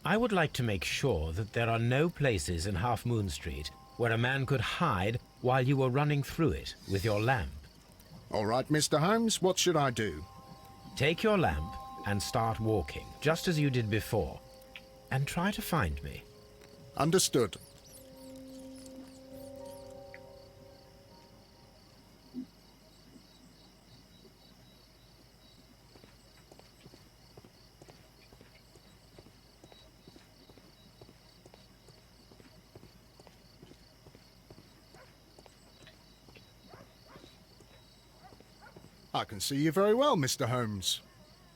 [SPEAKER 3] I would like to make sure that there are no places in Half Moon Street where a man could hide while you were running through it with your lamp.
[SPEAKER 5] All right, Mr. Holmes, what should I do?
[SPEAKER 3] Take your lamp and start walking, just as you did before, and try to find me.
[SPEAKER 5] Understood. I can see you very well, Mr. Holmes.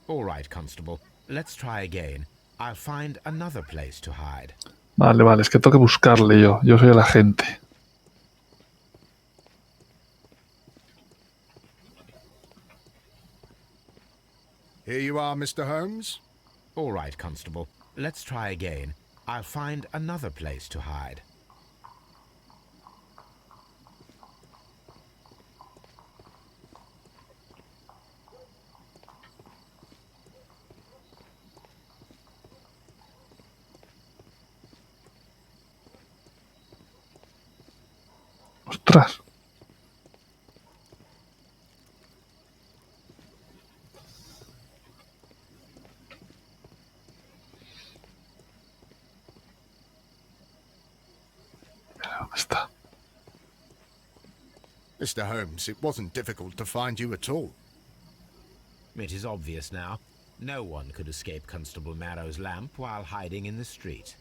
[SPEAKER 3] All right, Constable. Let's try again. I'll find another place to hide.
[SPEAKER 1] Vale, vale, es que tengo que buscarle yo. Yo soy el agente.
[SPEAKER 5] Here you are, Mr. Holmes.
[SPEAKER 3] All right, Constable. Let's try again. I'll find another place to hide.
[SPEAKER 1] Ostras. ¿Dónde está?
[SPEAKER 5] Mr. Holmes, it wasn't difficult to find you at all.
[SPEAKER 3] It is obvious now. No one could escape Constable Marrow's lamp while hiding in the street.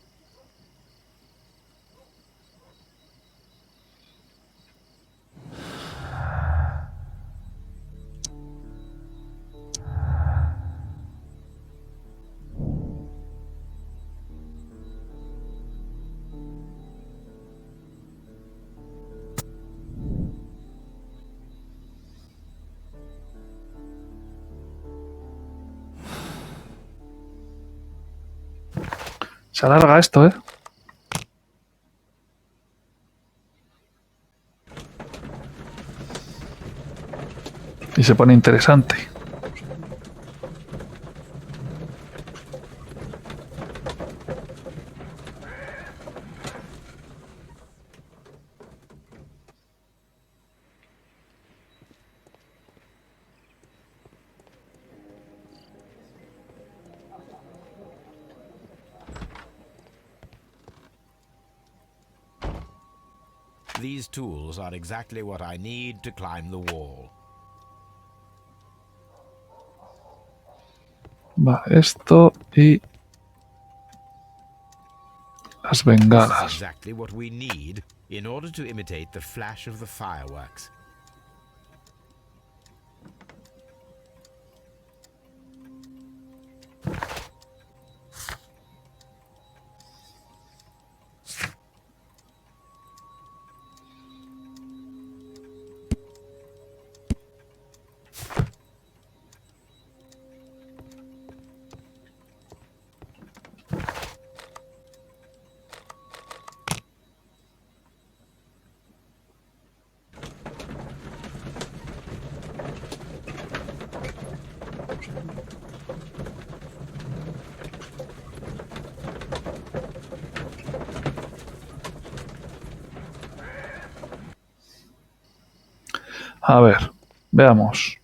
[SPEAKER 1] Se alarga esto, ¿eh? Y se pone interesante.
[SPEAKER 3] These tools are exactly what I need to climb the wall.
[SPEAKER 1] Va, esto y las
[SPEAKER 3] This is
[SPEAKER 1] bengalas.
[SPEAKER 3] exactly what we need in order to imitate the flash of the fireworks.
[SPEAKER 1] A ver, veamos.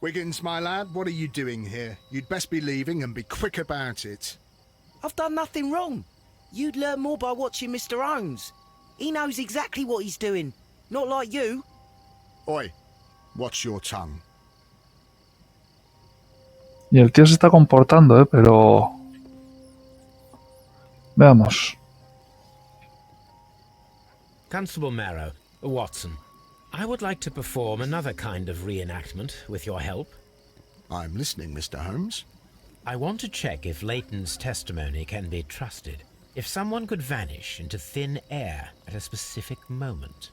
[SPEAKER 5] Wiggins, my lad, what are you doing here? You'd best be leaving and be quick about it.
[SPEAKER 6] I've done nothing wrong. You'd learn more by watching Mr. Holmes. He knows exactly what he's doing. Not like you.
[SPEAKER 5] Oi, Watch your tongue.
[SPEAKER 1] Y el tío se está comportando, pero... Veamos.
[SPEAKER 3] Constable Marrow, Watson, I would like to perform another kind of reenactment with your help.
[SPEAKER 5] I'm listening, Mr. Holmes.
[SPEAKER 3] I want to check if Leighton's testimony can be trusted. If someone could vanish into thin air at a specific moment.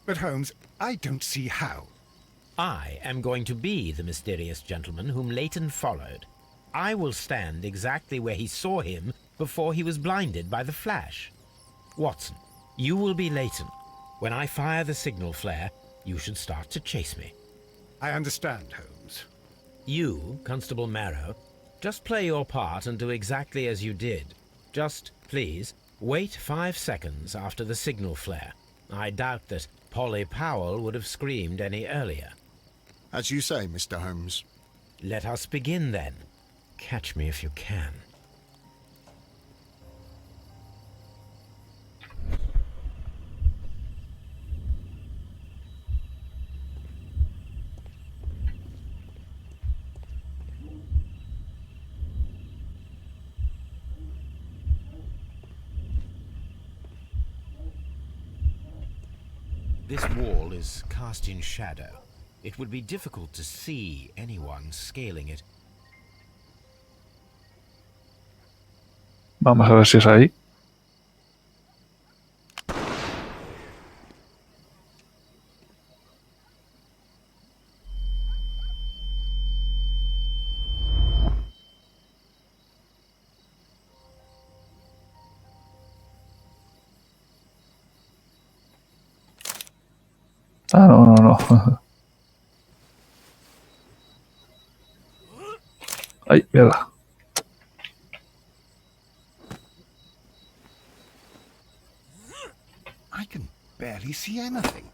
[SPEAKER 9] But Holmes, I don't see how.
[SPEAKER 3] I am going to be the mysterious gentleman whom Leighton followed. I will stand exactly where he saw him before he was blinded by the flash. Watson, you will be Leighton. When I fire the signal flare, you should start to chase me.
[SPEAKER 9] I understand, Holmes.
[SPEAKER 3] You, Constable Marrow, just play your part and do exactly as you did. Just, please, wait 5 seconds after the signal flare. I doubt that Polly Powell would have screamed any earlier.
[SPEAKER 5] As you say, Mr. Holmes.
[SPEAKER 3] Let us begin then. Catch me if you can. This wall is cast in shadow. It would be difficult to see anyone scaling it.
[SPEAKER 1] Vamos a ver si es ahí. Ah, no. Ay, mierda.
[SPEAKER 9] I can barely see anything.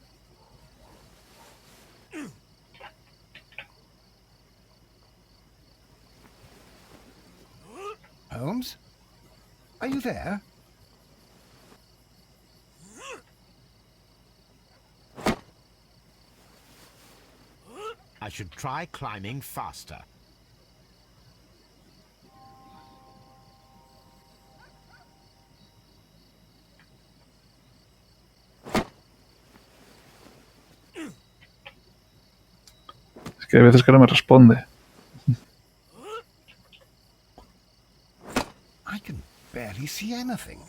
[SPEAKER 9] Holmes? Are you there?
[SPEAKER 3] I should try climbing faster.
[SPEAKER 1] Es que hay veces que no me responde.
[SPEAKER 9] I can barely see anything.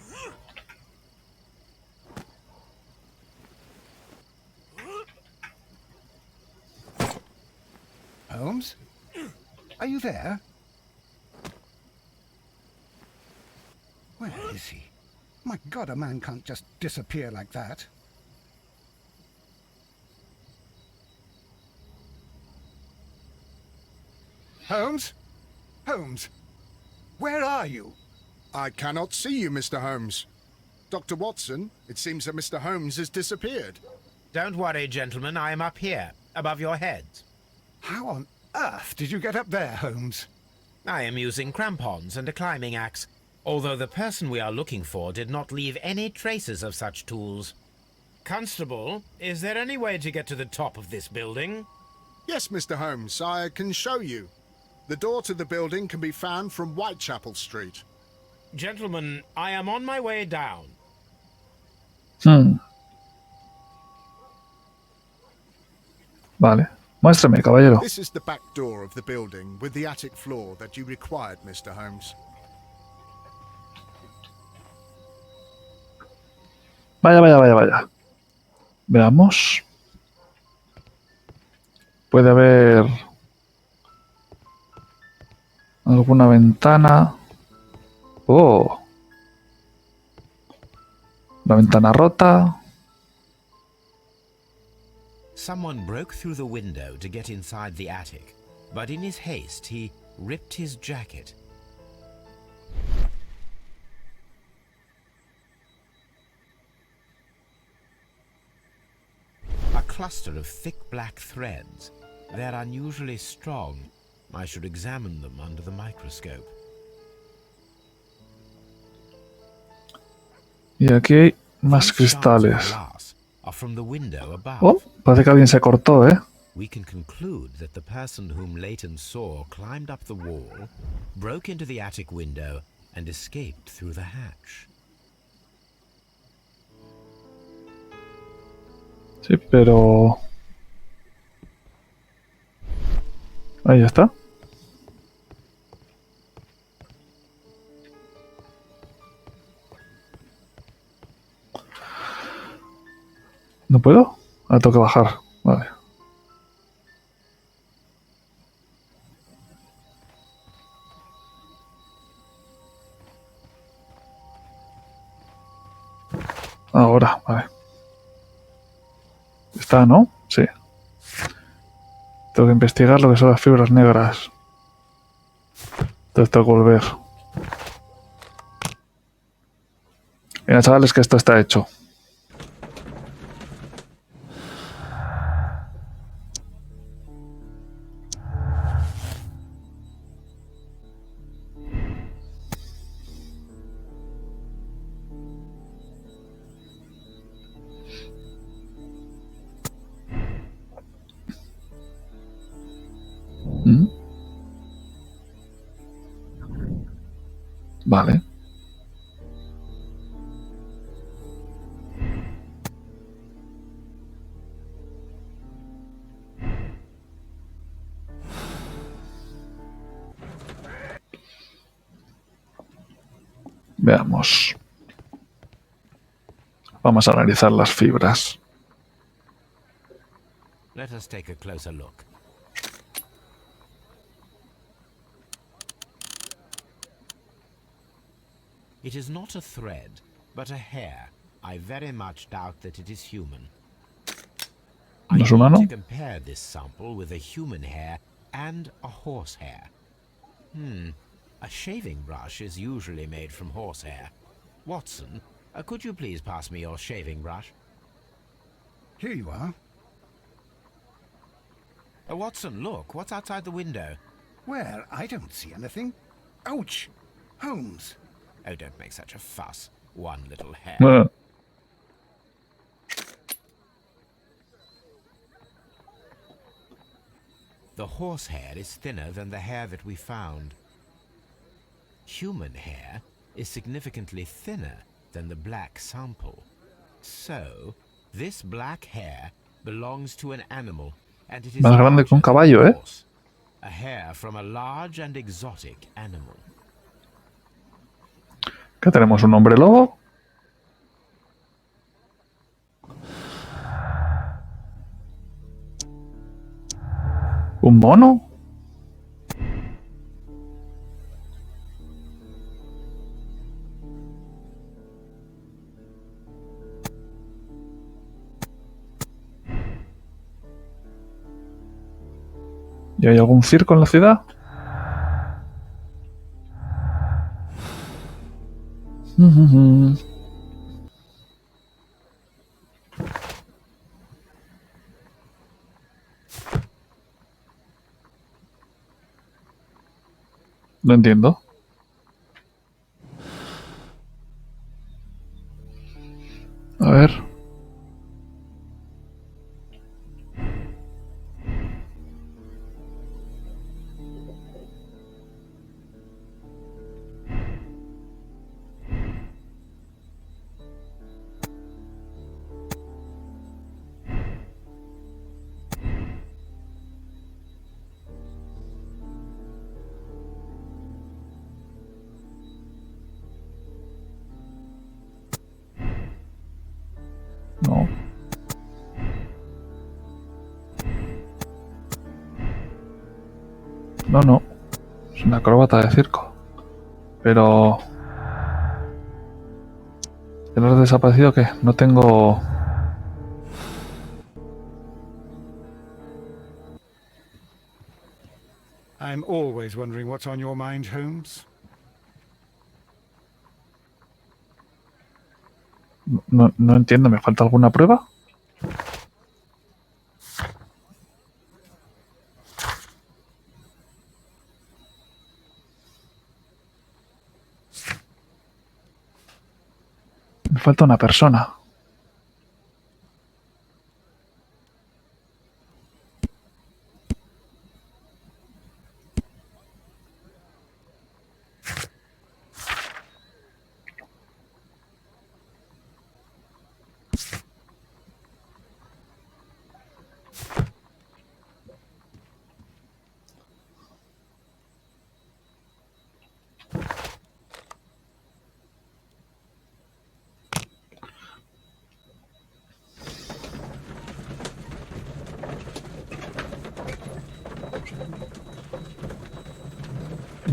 [SPEAKER 9] Holmes? Are you there? Where is he? My God, a man can't just disappear like that. Holmes? Holmes? Where are you?
[SPEAKER 5] I cannot see you, Mr. Holmes. Dr. Watson, it seems that Mr. Holmes has disappeared.
[SPEAKER 3] Don't worry, gentlemen. I am up here, above your heads.
[SPEAKER 9] How on earth did you get up there, Holmes?
[SPEAKER 3] I am using crampons and a climbing axe, although the person we are looking for did not leave any traces of such tools. Constable, is there any way to get to the top of this building?
[SPEAKER 5] Yes, Mr. Holmes, I can show you. The door to the building can be found from Whitechapel Street.
[SPEAKER 3] Gentlemen, I am on my way down.
[SPEAKER 1] Vale. Muéstrame, caballero.
[SPEAKER 5] This is the back door of the building with the attic floor that you required, Mr. Holmes.
[SPEAKER 1] Vaya. Veamos. Puede haber alguna ventana. Oh. Una ventana rota.
[SPEAKER 3] Someone broke through the window to get inside the attic, but in his haste he ripped his jacket. A cluster of thick black threads. They're unusually strong. I should examine them under the microscope.
[SPEAKER 1] Y aquí hay más
[SPEAKER 3] These shards of
[SPEAKER 1] cristales.
[SPEAKER 3] glass are from the window above.
[SPEAKER 1] Oh, parece que alguien se cortó, ¿eh?
[SPEAKER 3] we can conclude that the person whom Leighton saw climbed up the wall, broke into the attic window, and escaped through the hatch.
[SPEAKER 1] Sí, pero... Ahí está. ¿No puedo? Ahora tengo que bajar. Vale. Ahora, vale. Está, ¿no? Sí. Tengo que investigar lo que son las fibras negras. Entonces tengo que volver. Mira, chavales, que esto está hecho. ¿Mm? Vale. Veamos. Vamos a analizar las fibras.
[SPEAKER 3] Let us take a closer look. It is not a thread, but a hair. I very much doubt that it is human. I
[SPEAKER 1] ¿No es
[SPEAKER 3] need
[SPEAKER 1] humano?
[SPEAKER 3] to compare this sample with a human hair and a horse hair. A shaving brush is usually made from horsehair. Watson, could you please pass me your shaving brush?
[SPEAKER 9] Here you are.
[SPEAKER 3] Watson, look, what's outside the window?
[SPEAKER 9] Where? I don't see anything. Ouch! Holmes.
[SPEAKER 3] Oh, don't make such a fuss. One little hair.
[SPEAKER 1] Bueno,
[SPEAKER 3] The horsehair is thinner than the hair that we found. Human hair is significantly thinner than the black sample. So, this black hair belongs to an animal, and it is
[SPEAKER 1] Más grande que un
[SPEAKER 3] larger
[SPEAKER 1] caballo,
[SPEAKER 3] than
[SPEAKER 1] ¿eh?
[SPEAKER 3] a horse. A hair from a large and exotic animal.
[SPEAKER 1] ¿qué tenemos? ¿Un hombre lobo? ¿Un mono? ¿Y hay algún circo en la ciudad? No entiendo. A ver. No. No, no. Es una acróbata de circo. Pero... ¿el has desaparecido qué? No tengo...
[SPEAKER 9] I'm always wondering what's on your mind, Holmes.
[SPEAKER 1] No entiendo. ¿Me falta alguna prueba? Me falta una persona.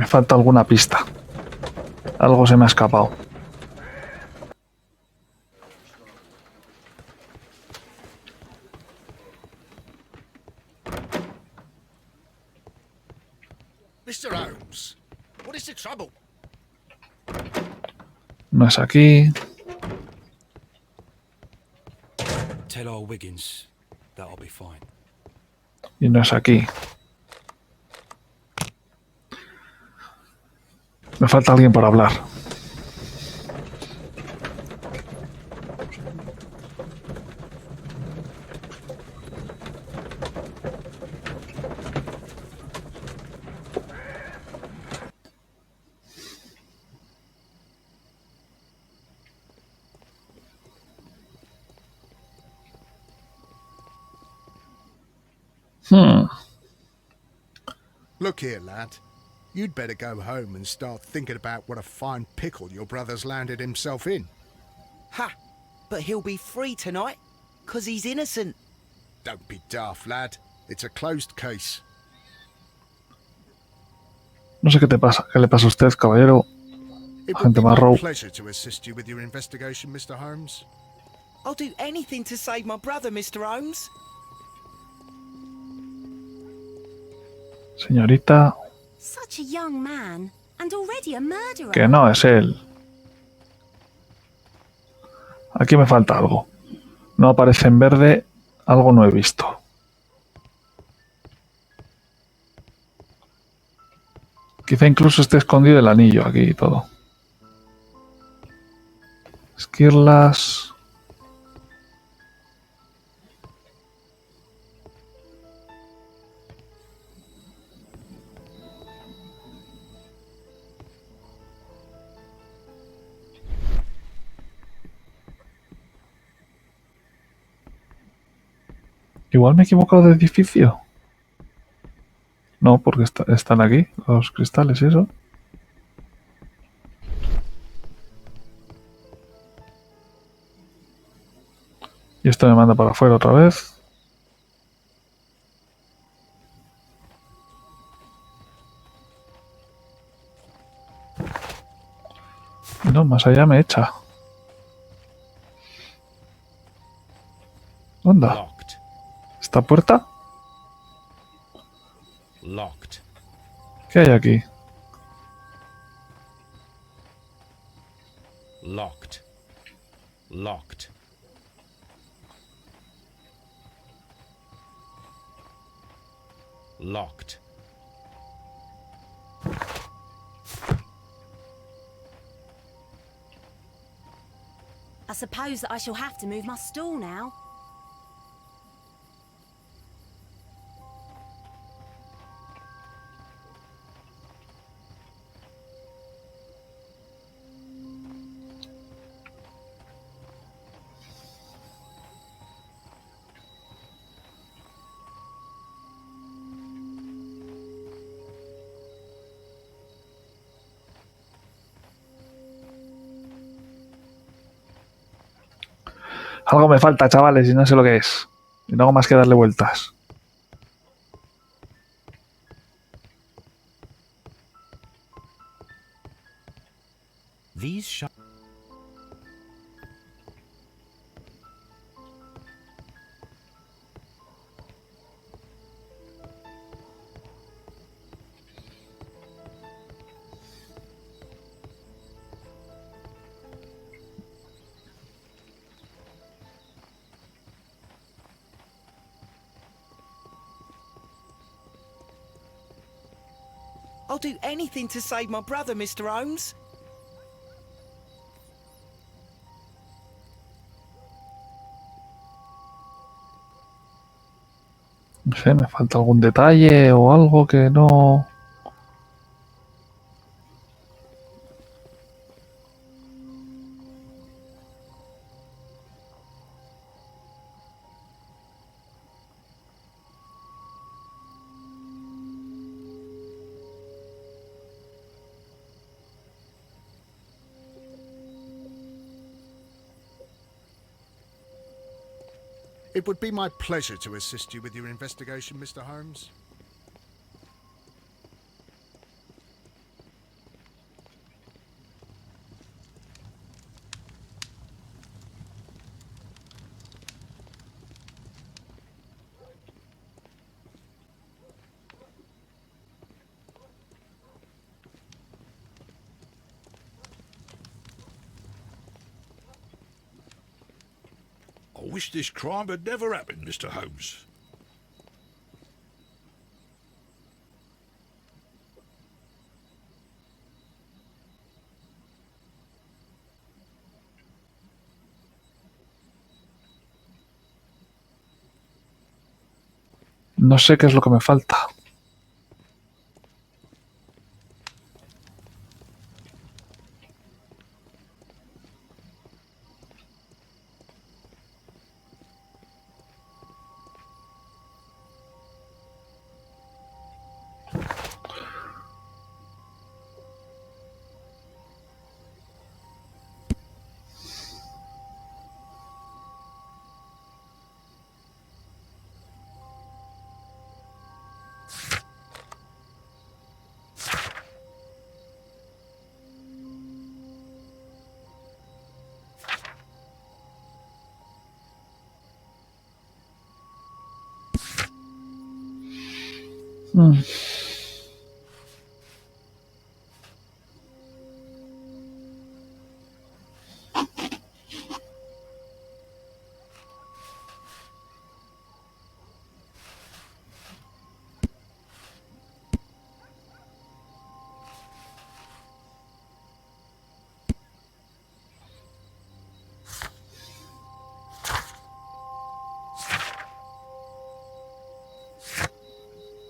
[SPEAKER 1] Me falta alguna pista. Algo se me ha escapado.
[SPEAKER 2] Mr. Holmes, what is the trouble?
[SPEAKER 1] No es aquí.
[SPEAKER 4] Tell old Wiggins that I'll be fine.
[SPEAKER 1] Y no es aquí. Me falta alguien por hablar.
[SPEAKER 5] Look here, lad. You'd better go home and start thinking about what a fine pickle your brother's landed himself in.
[SPEAKER 6] Ha! But he'll be free tonight, 'cause he's innocent.
[SPEAKER 5] Don't be daft, lad. It's a closed case.
[SPEAKER 1] No sé qué te pasa. ¿Qué le pasa a usted, caballero?
[SPEAKER 5] It would
[SPEAKER 1] Agente
[SPEAKER 5] be my
[SPEAKER 1] Marrow.
[SPEAKER 5] pleasure to assist you with your investigation, Mr. Holmes.
[SPEAKER 6] I'll do anything to save my brother, Mr. Holmes.
[SPEAKER 1] Señorita,
[SPEAKER 8] Such a young man, and already a murderer.
[SPEAKER 1] que no es él. Aquí me falta algo. No aparece en verde. Algo no he visto. Quizá incluso esté escondido el anillo aquí y todo. Esquirlas. Igual me he equivocado de edificio. No, porque están aquí los cristales y eso. Y esto me manda para afuera otra vez. No, más allá me echa. ¿Dónde?
[SPEAKER 3] Locked.
[SPEAKER 1] ¿Esta puerta?
[SPEAKER 3] Locked.
[SPEAKER 1] ¿Qué hay aquí?
[SPEAKER 3] Locked. Locked. Locked.
[SPEAKER 8] I suppose that I shall have to move my stool now.
[SPEAKER 1] Algo me falta, chavales, y no sé lo que es. Y no hago más que darle vueltas.
[SPEAKER 3] These sh
[SPEAKER 6] I'll do anything to save my brother, Mr. Holmes.
[SPEAKER 1] No sé, me falta algún detalle o algo que no...
[SPEAKER 5] It would be my pleasure to assist you with your investigation, Mr. Holmes.
[SPEAKER 7] I wish this crime had never happened, Mr. Holmes.
[SPEAKER 1] No sé qué es lo que me falta.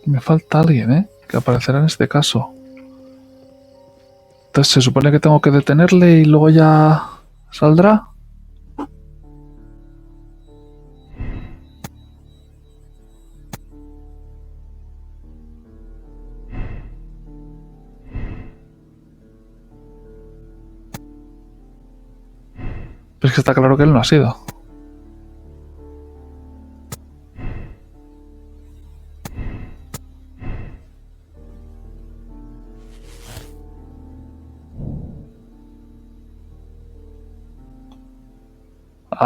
[SPEAKER 1] Me falta alguien, ¿eh? Que aparecerá en este caso. Entonces se supone que tengo que detenerle y luego ya saldrá. Pero es que está claro que él no ha sido.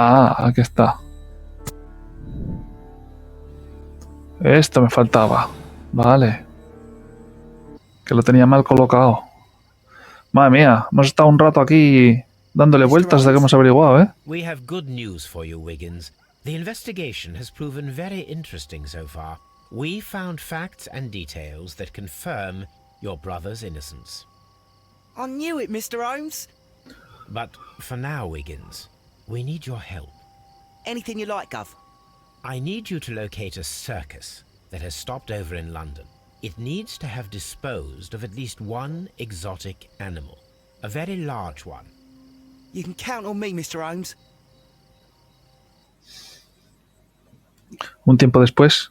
[SPEAKER 1] Ah, aquí está. Esto me faltaba. Vale. Que lo tenía mal colocado. Madre mía, hemos estado un rato aquí dándole vueltas hasta que hemos averiguado, ¿eh?
[SPEAKER 3] We have good news for you, Wiggins. The investigation has proven very interesting so far. We found facts and details that confirm your brother's innocence.
[SPEAKER 6] I knew it, Mr. Holmes.
[SPEAKER 3] But for now, Wiggins, we need your help.
[SPEAKER 6] Anything you like, Gov.
[SPEAKER 3] I need you to locate a circus that has stopped over in London. It needs to have disposed of at least one exotic animal. A very large one.
[SPEAKER 6] You can count on me, Mr. Holmes.
[SPEAKER 1] Un tiempo después.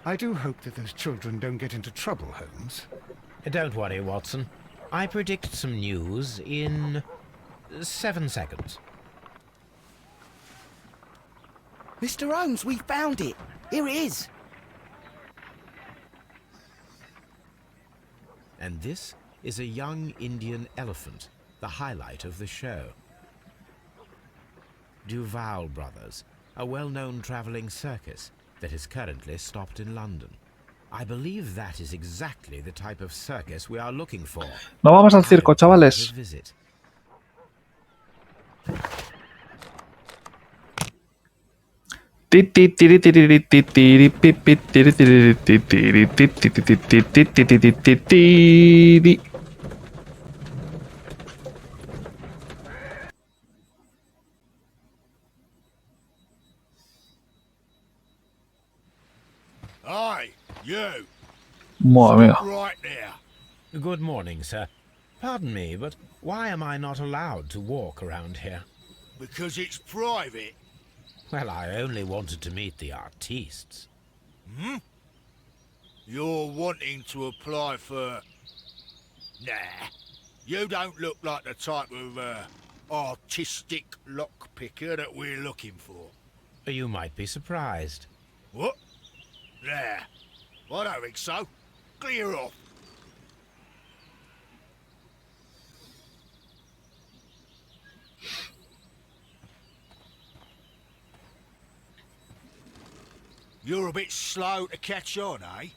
[SPEAKER 9] I do hope that those children don't get into trouble, Holmes.
[SPEAKER 3] Don't worry, Watson. I predict some news in 7 seconds.
[SPEAKER 6] Mr. Holmes, we found it. Here it is.
[SPEAKER 3] And this is a young Indian elephant, the highlight of the show. Duval Brothers, a well-known traveling circus that is currently stopped in London. I believe that is exactly the type of circus we are looking for.
[SPEAKER 1] No vamos al circo, chavales.
[SPEAKER 2] Aye, you.
[SPEAKER 1] Madre mía.
[SPEAKER 2] Right there.
[SPEAKER 3] Good morning, sir. Pardon me, but why am I not allowed to walk around here?
[SPEAKER 2] Because it's private.
[SPEAKER 3] Well, I only wanted to meet the artistes.
[SPEAKER 2] Hmm? You're wanting to apply for... Nah. You don't look like the type of, artistic lockpicker that we're looking for.
[SPEAKER 3] You might be surprised.
[SPEAKER 2] What? Nah. I don't think so. Clear off. You're a bit slow to catch on, eh?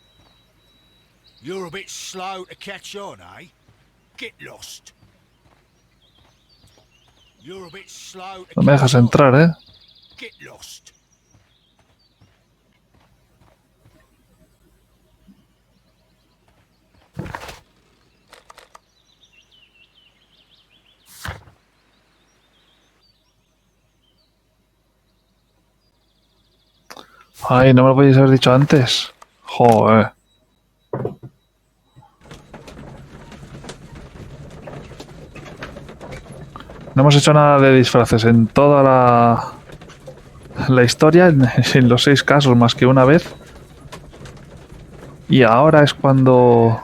[SPEAKER 2] You're a bit slow to catch on, eh? Get lost. You're a bit slow to
[SPEAKER 1] No me dejas
[SPEAKER 2] catch on.
[SPEAKER 1] entrar, ¿eh?
[SPEAKER 2] Get lost.
[SPEAKER 1] Ay, no me lo podéis haber dicho antes. Joder. No hemos hecho nada de disfraces en toda la historia, en los 6 casos más que una vez. Y ahora es cuando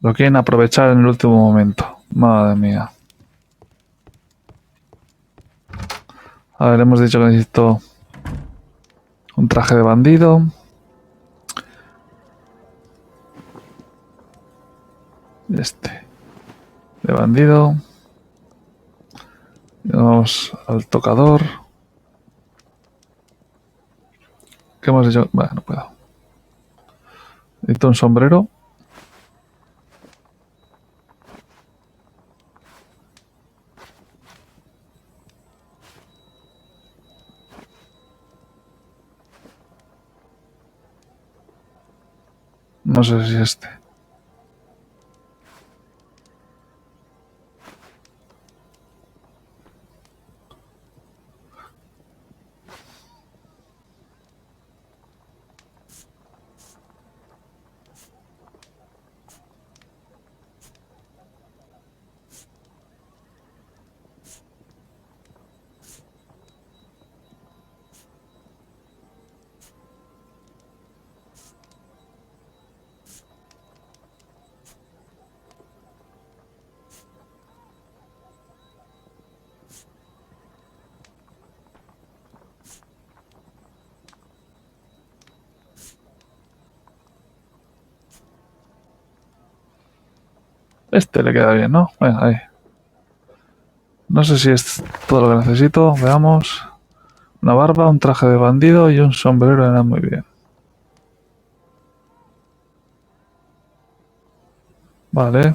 [SPEAKER 1] lo quieren aprovechar en el último momento. Madre mía. A ver, hemos dicho que necesito un traje de bandido. Este. De bandido. Y vamos al tocador. ¿Qué hemos hecho? Bueno, no puedo. Necesito un sombrero. No sé si este. Este le queda bien, ¿no? Bueno, ahí. No sé si es todo lo que necesito. Veamos. Una barba, un traje de bandido y un sombrero eran muy bien. Vale.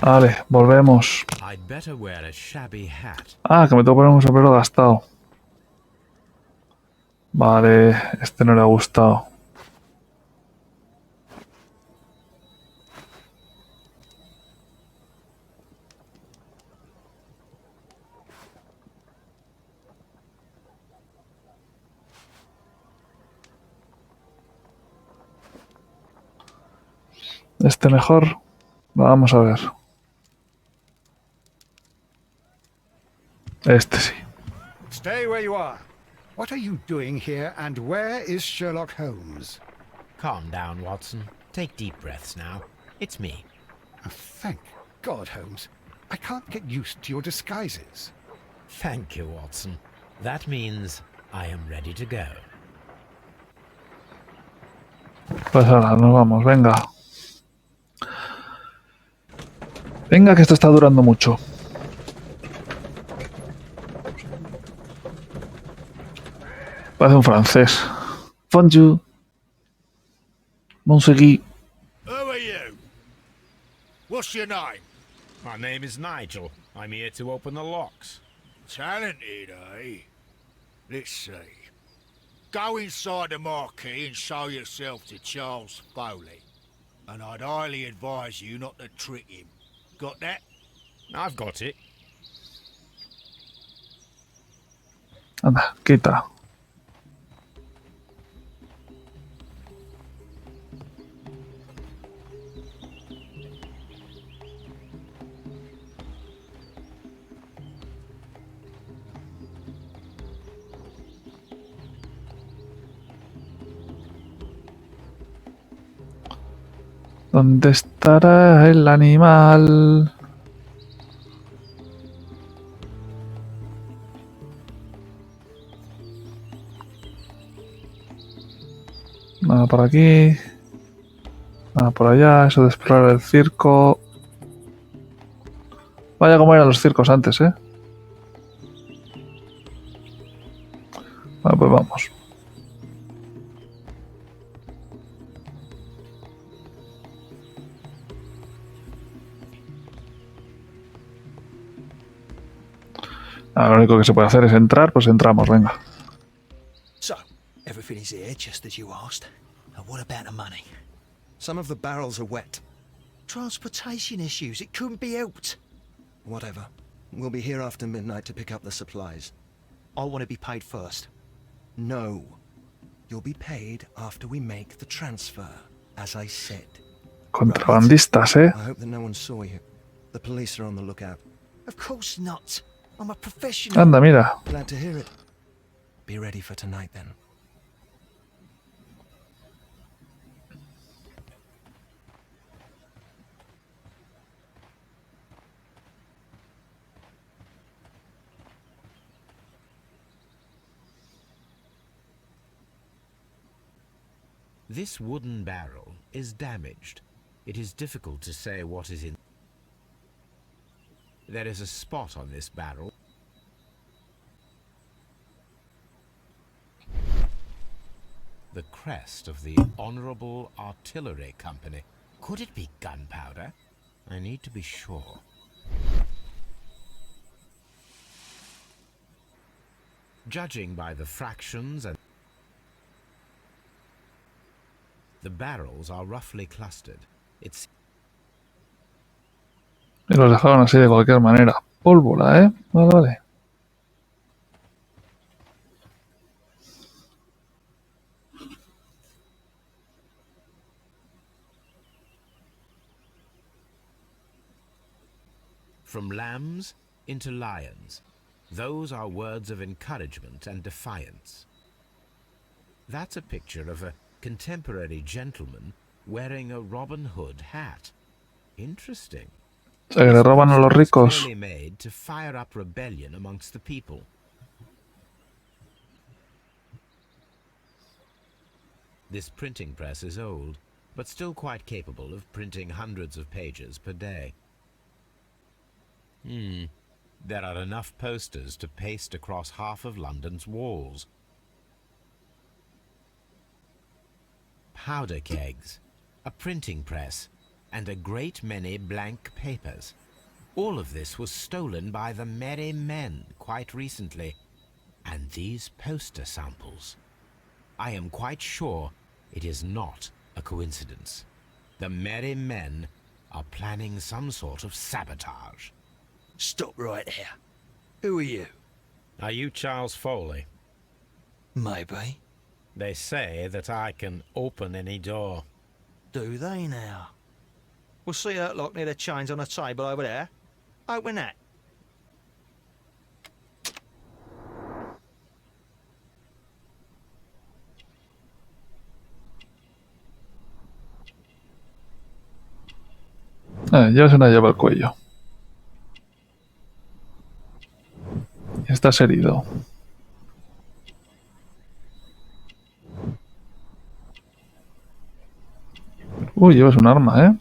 [SPEAKER 1] Vale, volvemos.
[SPEAKER 3] I'd better wear a shabby hat.
[SPEAKER 1] Ah, que me tengo que poner un sombrero gastado. Vale, este no le ha gustado. Este mejor. Vamos a ver. Este sí.
[SPEAKER 9] Stay where you are. What are you doing here, and where is Sherlock Holmes?
[SPEAKER 3] Calm down, Watson. Take deep breaths now. It's me.
[SPEAKER 9] Oh, thank God, Holmes. I can't get used to your disguises.
[SPEAKER 3] Thank you, Watson. That means I am ready to go.
[SPEAKER 1] Pues ahora nos vamos, venga. Venga, que esto está durando mucho. Parece un francés. Bonjour. Monségui.
[SPEAKER 2] Who are you? What's your name?
[SPEAKER 3] My name is Nigel. I'm here to open the locks.
[SPEAKER 2] Talented, eh? Let's see. Go inside the marquee and show yourself to Charles Foley. And I'd highly advise you not to trick him. Got that?
[SPEAKER 3] I've got it.
[SPEAKER 1] Anda, quita. ¿Dónde estará el animal? Nada por aquí. Nada por allá. Eso de explorar el circo. Vaya como eran los circos antes, ¿eh? Bueno, pues vamos. Ahora lo único que se puede hacer es entrar, pues entramos, venga.
[SPEAKER 10] So, everything is here just as you asked. And what about the money? Some of the barrels are wet. Transportation issues, it couldn't be helped. Whatever. We'll be here after midnight to pick up the supplies. I want to be paid first. No. You'll be paid after we make the transfer, as I said.
[SPEAKER 1] Contrabandistas, ¿eh?
[SPEAKER 10] I hope that no one saw you. The police are on the lookout. Of course not. I'm a professional.
[SPEAKER 1] Anda, mira.
[SPEAKER 10] Glad to hear it. Be ready for tonight, then.
[SPEAKER 3] This wooden barrel is damaged. It is difficult to say what is in. There is a spot on this barrel. The crest of the Honorable Artillery Company. Could it be gunpowder? I need to be sure. Judging by the fractions and the barrels are roughly clustered. It's
[SPEAKER 1] Y los dejaron así de cualquier manera. Pólvora, ¿eh? Vale, vale.
[SPEAKER 3] from lambs into lions. Those are words of encouragement and defiance. That's a picture of a contemporary gentleman wearing a Robin Hood hat. Interesting.
[SPEAKER 1] O sea, que le roban a los ricos.
[SPEAKER 3] Clearly made to fire up rebellion amongst the people. This printing press is old, but still quite capable of printing hundreds of pages per day. There are enough posters to paste across half of London's walls. Powder kegs, a printing press, and a great many blank papers. All of this was stolen by the Merry Men quite recently. And these poster samples. I am quite sure it is not a coincidence. The Merry Men are planning some sort of sabotage.
[SPEAKER 10] Stop right there. Who are you?
[SPEAKER 3] Are you Charles Foley?
[SPEAKER 10] Maybe.
[SPEAKER 3] They say that I can open any door.
[SPEAKER 10] Do they now? We'll see that lock near the chains on the table over there. Open that.
[SPEAKER 1] Llevas una llave al cuello. Estás herido. Uy, llevas un arma, ¿eh?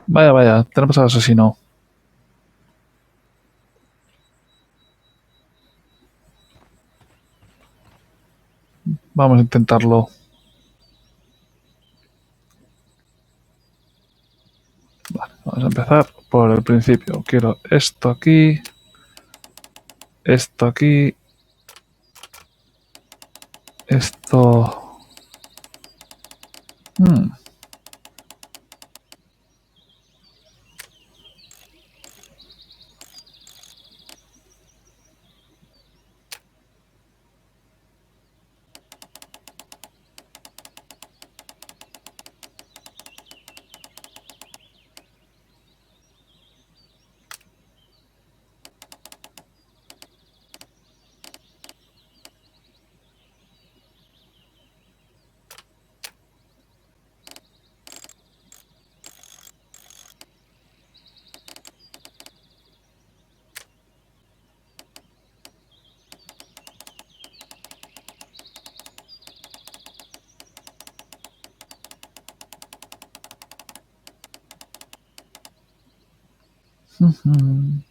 [SPEAKER 1] Vaya, vaya, tenemos al asesino. Vamos a intentarlo. Vale, vamos a empezar por el principio. Quiero esto aquí. Esto aquí. Esto... Ujú.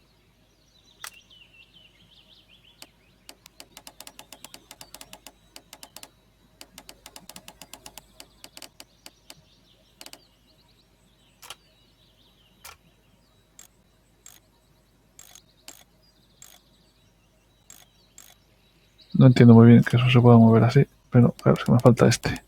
[SPEAKER 1] No entiendo muy bien que eso se pueda mover así, pero claro, es que me falta este.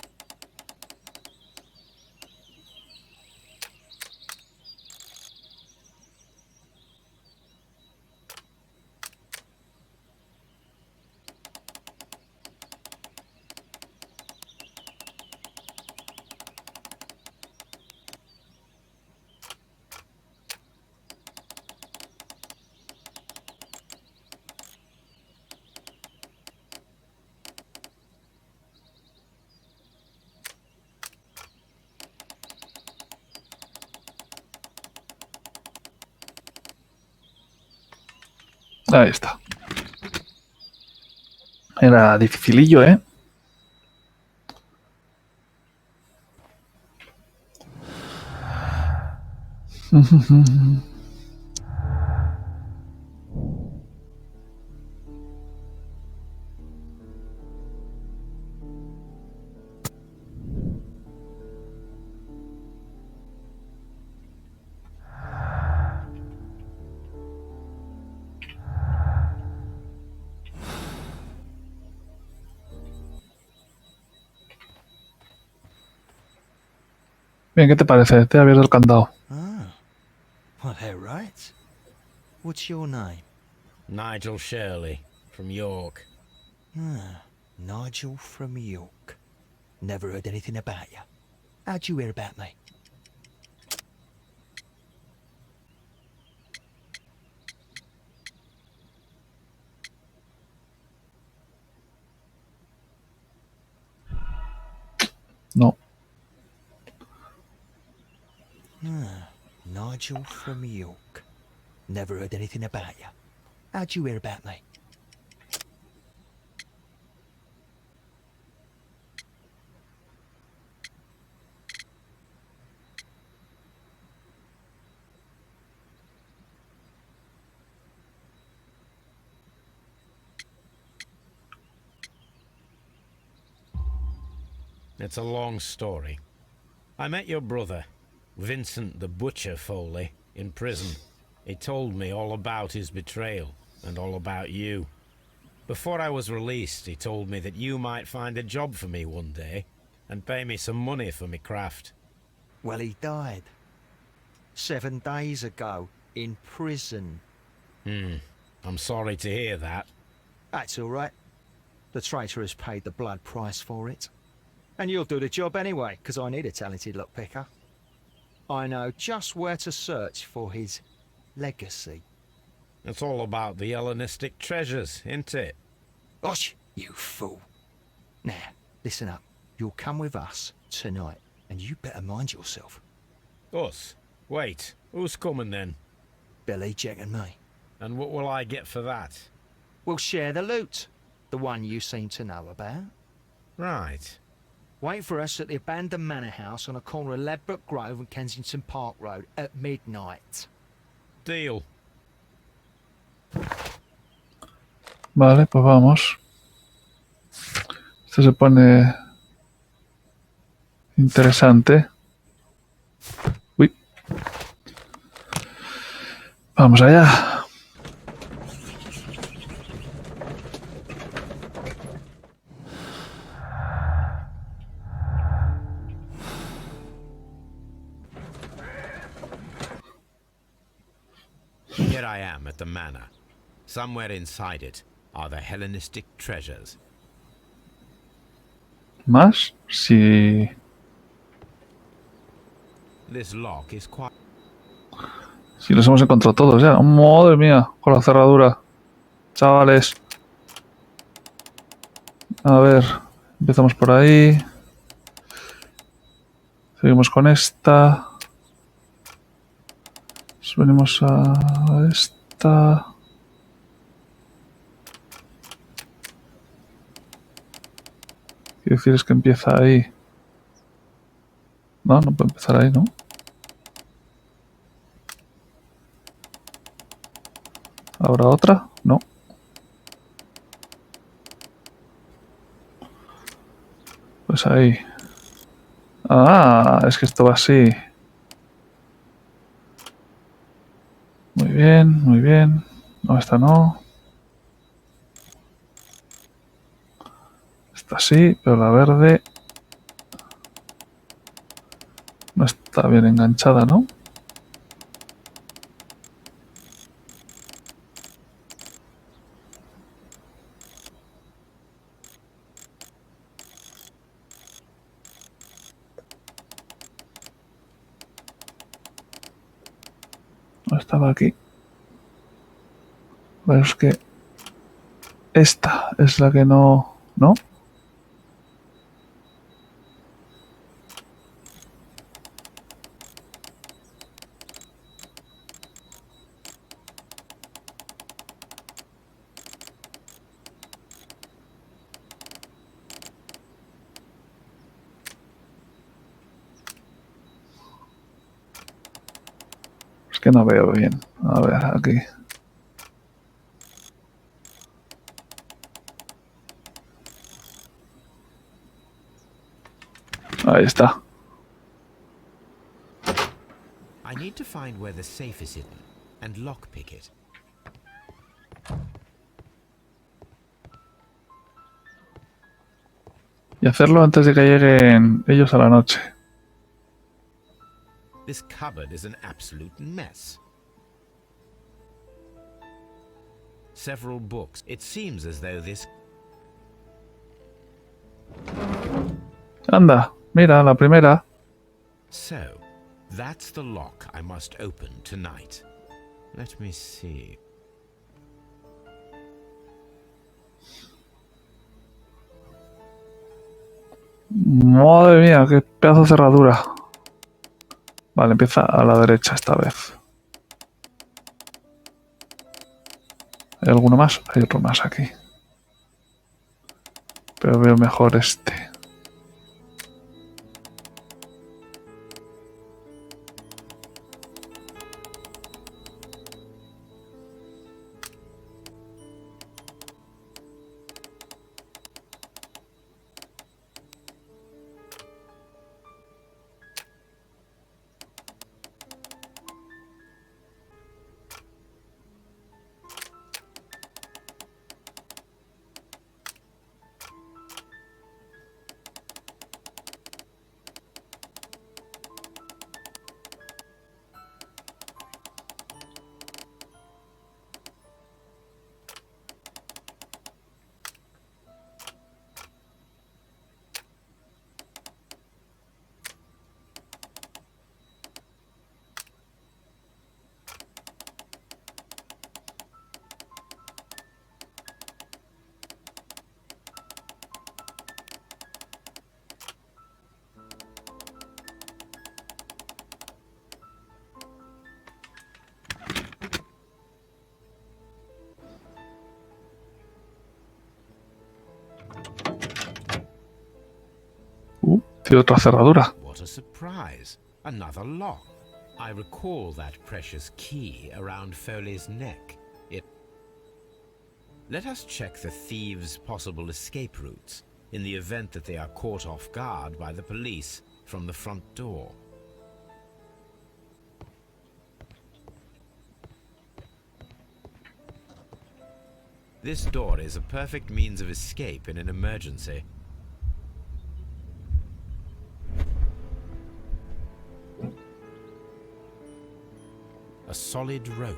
[SPEAKER 1] Ahí está. Era dificilillo, ¿eh? Bien, ¿qué te parece? Te he abierto el candado.
[SPEAKER 10] Ah, well, they're right. What's your name?
[SPEAKER 3] Nigel Shirley, from York.
[SPEAKER 10] Ah, Nigel from York. Never heard anything about you. How'd you hear about me?
[SPEAKER 1] No.
[SPEAKER 10] Ah, Nigel from York. Never heard anything about you. How'd you hear about me?
[SPEAKER 3] It's a long story. I met your brother, Vincent the Butcher Foley, in prison. He told me all about his betrayal and all about you. Before I was released, he told me that you might find a job for me one day and pay me some money for me craft.
[SPEAKER 10] Well, he died 7 days ago in prison.
[SPEAKER 3] I'm sorry to hear that.
[SPEAKER 10] That's all right. The traitor has paid the blood price for it. And you'll do the job anyway, because I need a talented lockpicker. I know just where to search for his legacy.
[SPEAKER 3] It's all about the Hellenistic treasures, isn't it?
[SPEAKER 10] Osh, you fool. Now, listen up. You'll come with us tonight, and you better mind yourself.
[SPEAKER 3] Us? Wait, who's coming then?
[SPEAKER 10] Billy, Jack and me.
[SPEAKER 3] And what will I get for that?
[SPEAKER 10] We'll share the loot. The one you seem to know about.
[SPEAKER 3] Right.
[SPEAKER 10] Wait for us at the abandoned manor house on the corner of Ladbroke Grove and Kensington Park Road at midnight.
[SPEAKER 3] Deal.
[SPEAKER 1] Vale, pues vamos. Esto se pone interesante. Uy. Vamos allá.
[SPEAKER 3] Here I am at the manor. Somewhere inside it are the Hellenistic treasures.
[SPEAKER 1] ¿Más? Si...
[SPEAKER 3] This lock is quite...
[SPEAKER 1] Si los hemos encontrado todos ya. Madre mía, con la cerradura. Chavales. A ver, empezamos por ahí. Seguimos con esta. Venimos a esta. Quiero decir es que empieza ahí. No, no puede empezar ahí, ¿no? ¿Habrá otra? No. Pues ahí. Ah, es que esto va así. Muy bien, muy bien. No, esta no. Esta sí, pero la verde no está bien enganchada, ¿no? No estaba aquí. Pero es que esta es la que no... ¿No? Es que no veo bien. A ver, aquí. Ahí está.
[SPEAKER 3] I need to find where the safe is hidden and lockpick it.
[SPEAKER 1] Y hacerlo antes de que lleguen ellos a la noche.
[SPEAKER 3] This cupboard is an absolute mess. Several books. It seems as though this...
[SPEAKER 1] Anda, mira, la primera.
[SPEAKER 3] So, that's the lock I must open tonight. Let me see.
[SPEAKER 1] Madre mía, qué pedazo de cerradura. Vale, empieza a la derecha esta vez. ¿Hay alguno más? Hay otro más aquí. Pero veo mejor este. Tiene otra cerradura.
[SPEAKER 3] What a surprise. Another lock. I recall that precious key around Foley's neck. Let us check the thieves' possible escape routes in the event that they are caught off guard by the police from the front door. This door is a perfect means of escape in an emergency. A solid rope.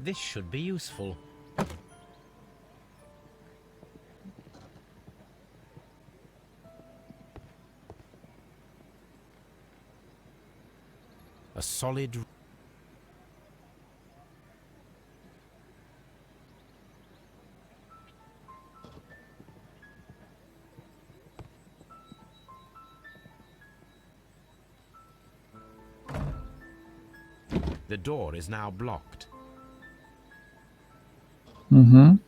[SPEAKER 3] This should be useful. A solid... The door is now blocked.
[SPEAKER 1] Ujú.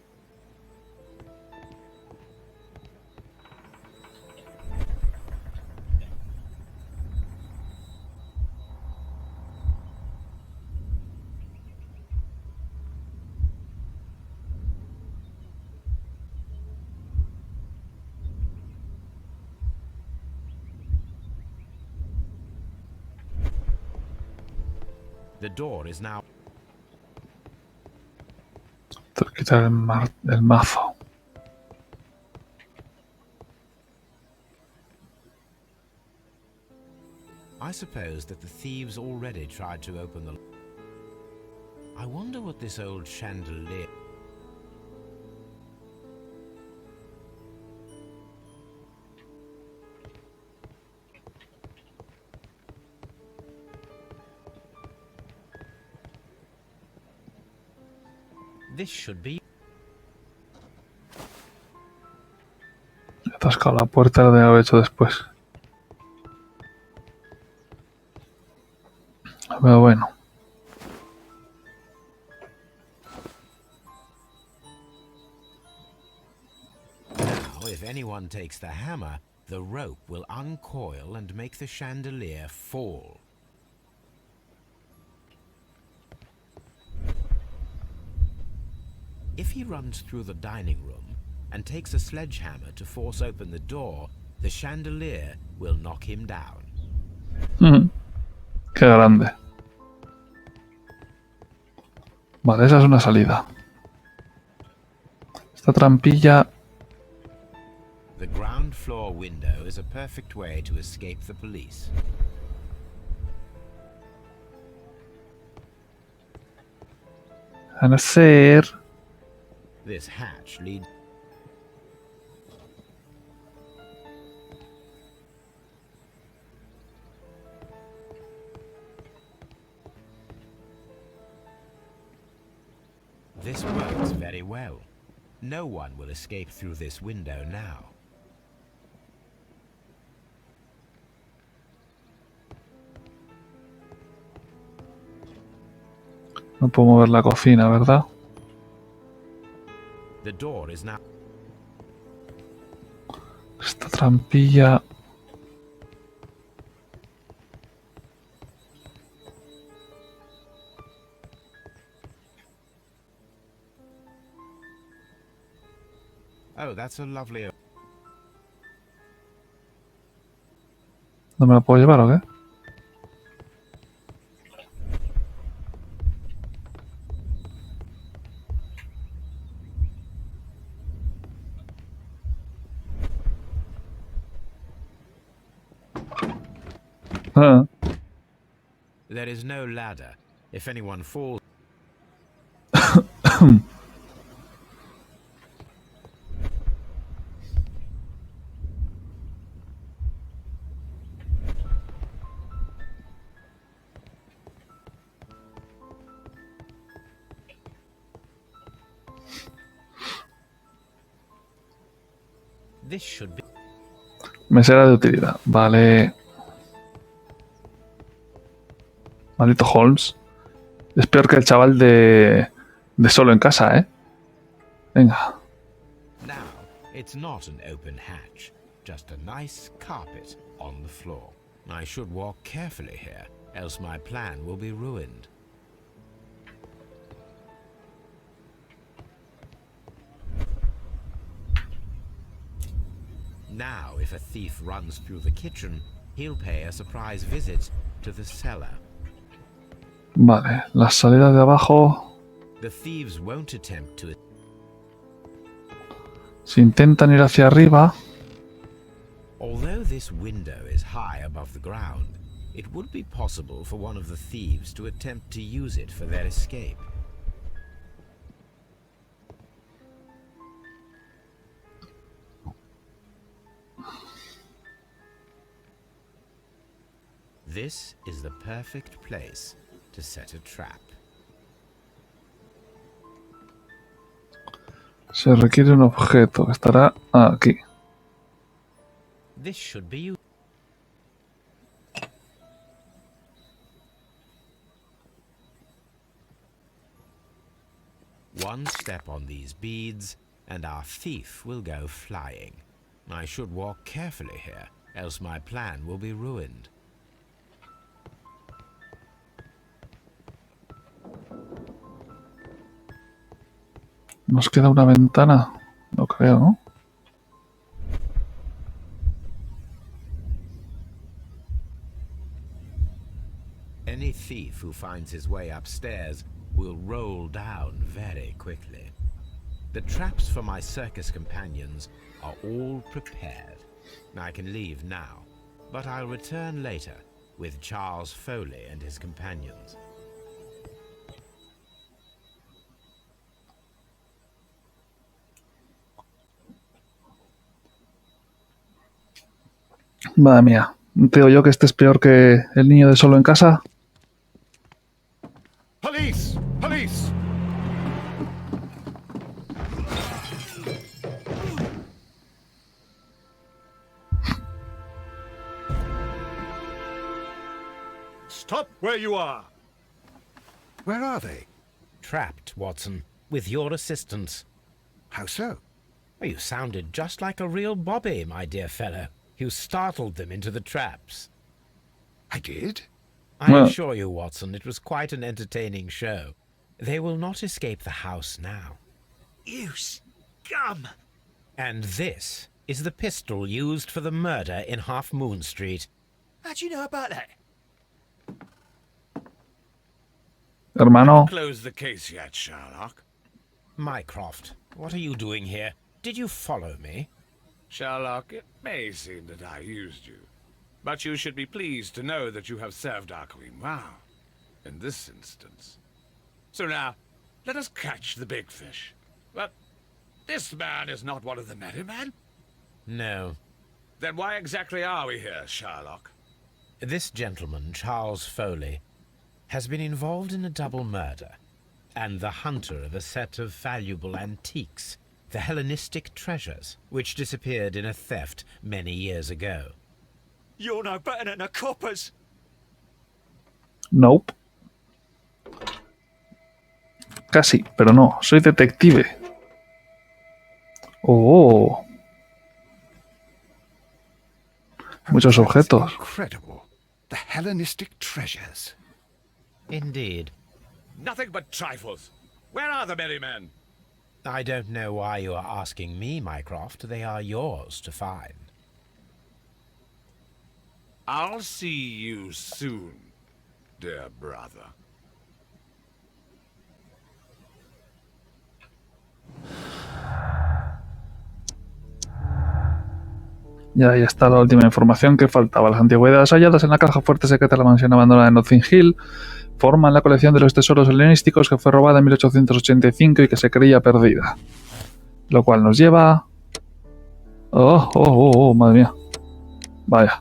[SPEAKER 3] The door is now...
[SPEAKER 1] Tengo que quitar el mazo.
[SPEAKER 3] I suppose that the thieves already tried to open the... I wonder what this old chandelier... This should be...
[SPEAKER 1] He atascado la puerta, lo debe haber hecho después. Pero bueno.
[SPEAKER 3] Now, if anyone takes the hammer, the rope will uncoil and make the chandelier fall. If he runs through the dining room and takes a sledgehammer to force open the door, the chandelier will knock him down.
[SPEAKER 1] Qué grande. Vale, esa es una salida. Esta trampilla...
[SPEAKER 3] The ground floor window is a perfect way to escape the police.
[SPEAKER 1] A no ser...
[SPEAKER 3] This hatch leads... This works very well. No one will escape through this window now.
[SPEAKER 1] No puedo mover la cocina, ¿verdad?
[SPEAKER 3] The door is now...
[SPEAKER 1] Esta trampilla...
[SPEAKER 3] Oh, that's a lovely...
[SPEAKER 1] ¿No me la puedo llevar o qué? Ah.
[SPEAKER 3] There is no ladder. If anyone falls... This should be...
[SPEAKER 1] Mesera de utilidad. Vale. Maldito Holmes. Es peor que el chaval de Solo en Casa, ¿eh? Venga.
[SPEAKER 3] Now, it's not an open hatch, just a nice carpet on the floor. I should walk carefully here, else my plan will be ruined. Now, if a thief runs through the kitchen, he'll pay a surprise visit to the cellar.
[SPEAKER 1] Vale. Las salidas de abajo...
[SPEAKER 3] The thieves won't attempt to...
[SPEAKER 1] Si intentan ir hacia arriba...
[SPEAKER 3] Although this window is high above the ground, it would be possible for one of the thieves to attempt to use it for their escape. This is the perfect place to set a trap.
[SPEAKER 1] Se requiere un objeto que estará aquí.
[SPEAKER 3] This should be... one step on these beads, and our thief will go flying. I should walk carefully here, else my plan will be ruined.
[SPEAKER 1] Nos queda una ventana. No creo, ¿no?
[SPEAKER 3] Any thief who finds his way upstairs will roll down very quickly. The traps for my circus companions are all prepared. I can leave now, but I'll return later with Charles Foley and his companions.
[SPEAKER 1] Madre mía. ¿Te digo yo que este es peor que el niño de solo en casa?
[SPEAKER 11] Police! Police! Stop where you are!
[SPEAKER 9] Where are they?
[SPEAKER 3] Trapped, Watson, with your assistance.
[SPEAKER 9] How so?
[SPEAKER 3] You sounded just like a real Bobby, my dear fellow. You startled them into the traps.
[SPEAKER 9] I did?
[SPEAKER 3] I assure you, Watson, it was quite an entertaining show. They will not escape the house now.
[SPEAKER 2] You scum!
[SPEAKER 3] And this is the pistol used for the murder in Half Moon Street.
[SPEAKER 2] How'd you know about that?
[SPEAKER 1] Hermano.
[SPEAKER 11] Close the case yet, Sherlock.
[SPEAKER 3] Mycroft, what are you doing here? Did you follow me?
[SPEAKER 11] Sherlock, it may seem that I used you, but you should be pleased to know that you have served our queen well, in this instance. So now, let us catch the big fish. But this man is not one of the merry men?
[SPEAKER 3] No.
[SPEAKER 11] Then why exactly are we here, Sherlock?
[SPEAKER 3] This gentleman, Charles Foley, has been involved in a double murder, and the hunter of a set of valuable antiques, the Hellenistic treasures, which disappeared in a theft many years ago.
[SPEAKER 2] You're no better than the coppers!
[SPEAKER 1] Nope. Casi, pero no. Soy detective. Oh. Muchos objetos.
[SPEAKER 9] Incredible. The Hellenistic treasures.
[SPEAKER 3] Indeed.
[SPEAKER 11] Nothing but trifles. Where are the merry men?
[SPEAKER 3] I don't know why you are asking me, Mycroft. They are yours to find.
[SPEAKER 11] I'll see you soon, dear brother.
[SPEAKER 1] Ya ahí está la última información que faltaba. Las antigüedades halladas en la caja fuerte secreta de la mansión abandonada de Notting Hill forman la colección de los tesoros helenísticos que fue robada en 1885 y que se creía perdida. Lo cual nos lleva... Oh, madre mía. Vaya.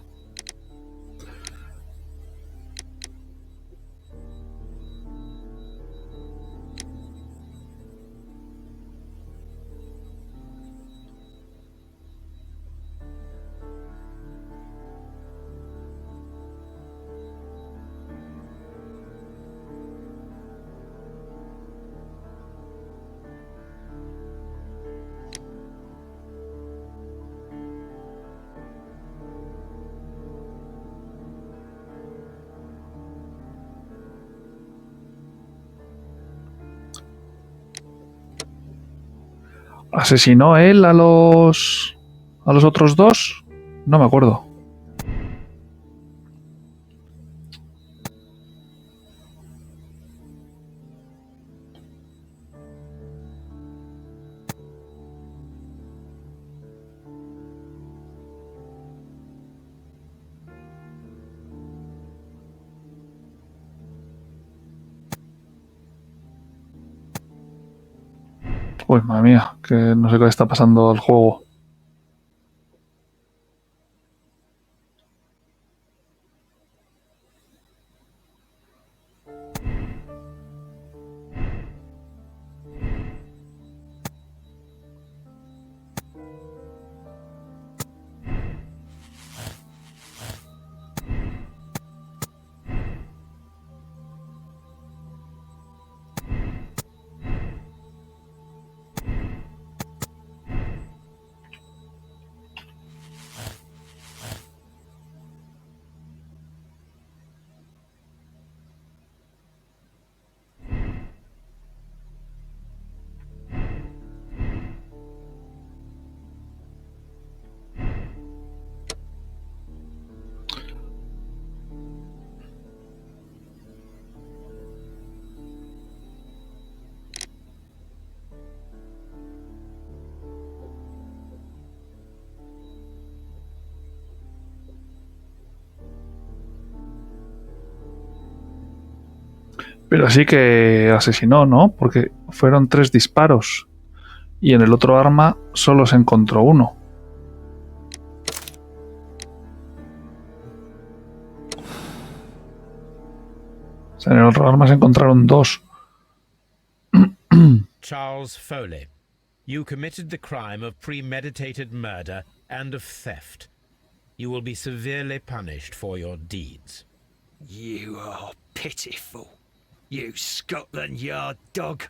[SPEAKER 1] ¿Asesinó él a los otros dos? No me acuerdo. Uy, madre mía, que no sé qué está pasando al juego. Pero sí que asesinó, ¿no? Porque fueron 3 disparos y en el otro arma solo se encontró uno. O sea, en el otro arma se encontraron 2.
[SPEAKER 3] Charles Foley, you committed the crime of premeditated murder and of theft. You will be severely punished for your deeds.
[SPEAKER 10] You are pitiful, you Scotland Yard dog.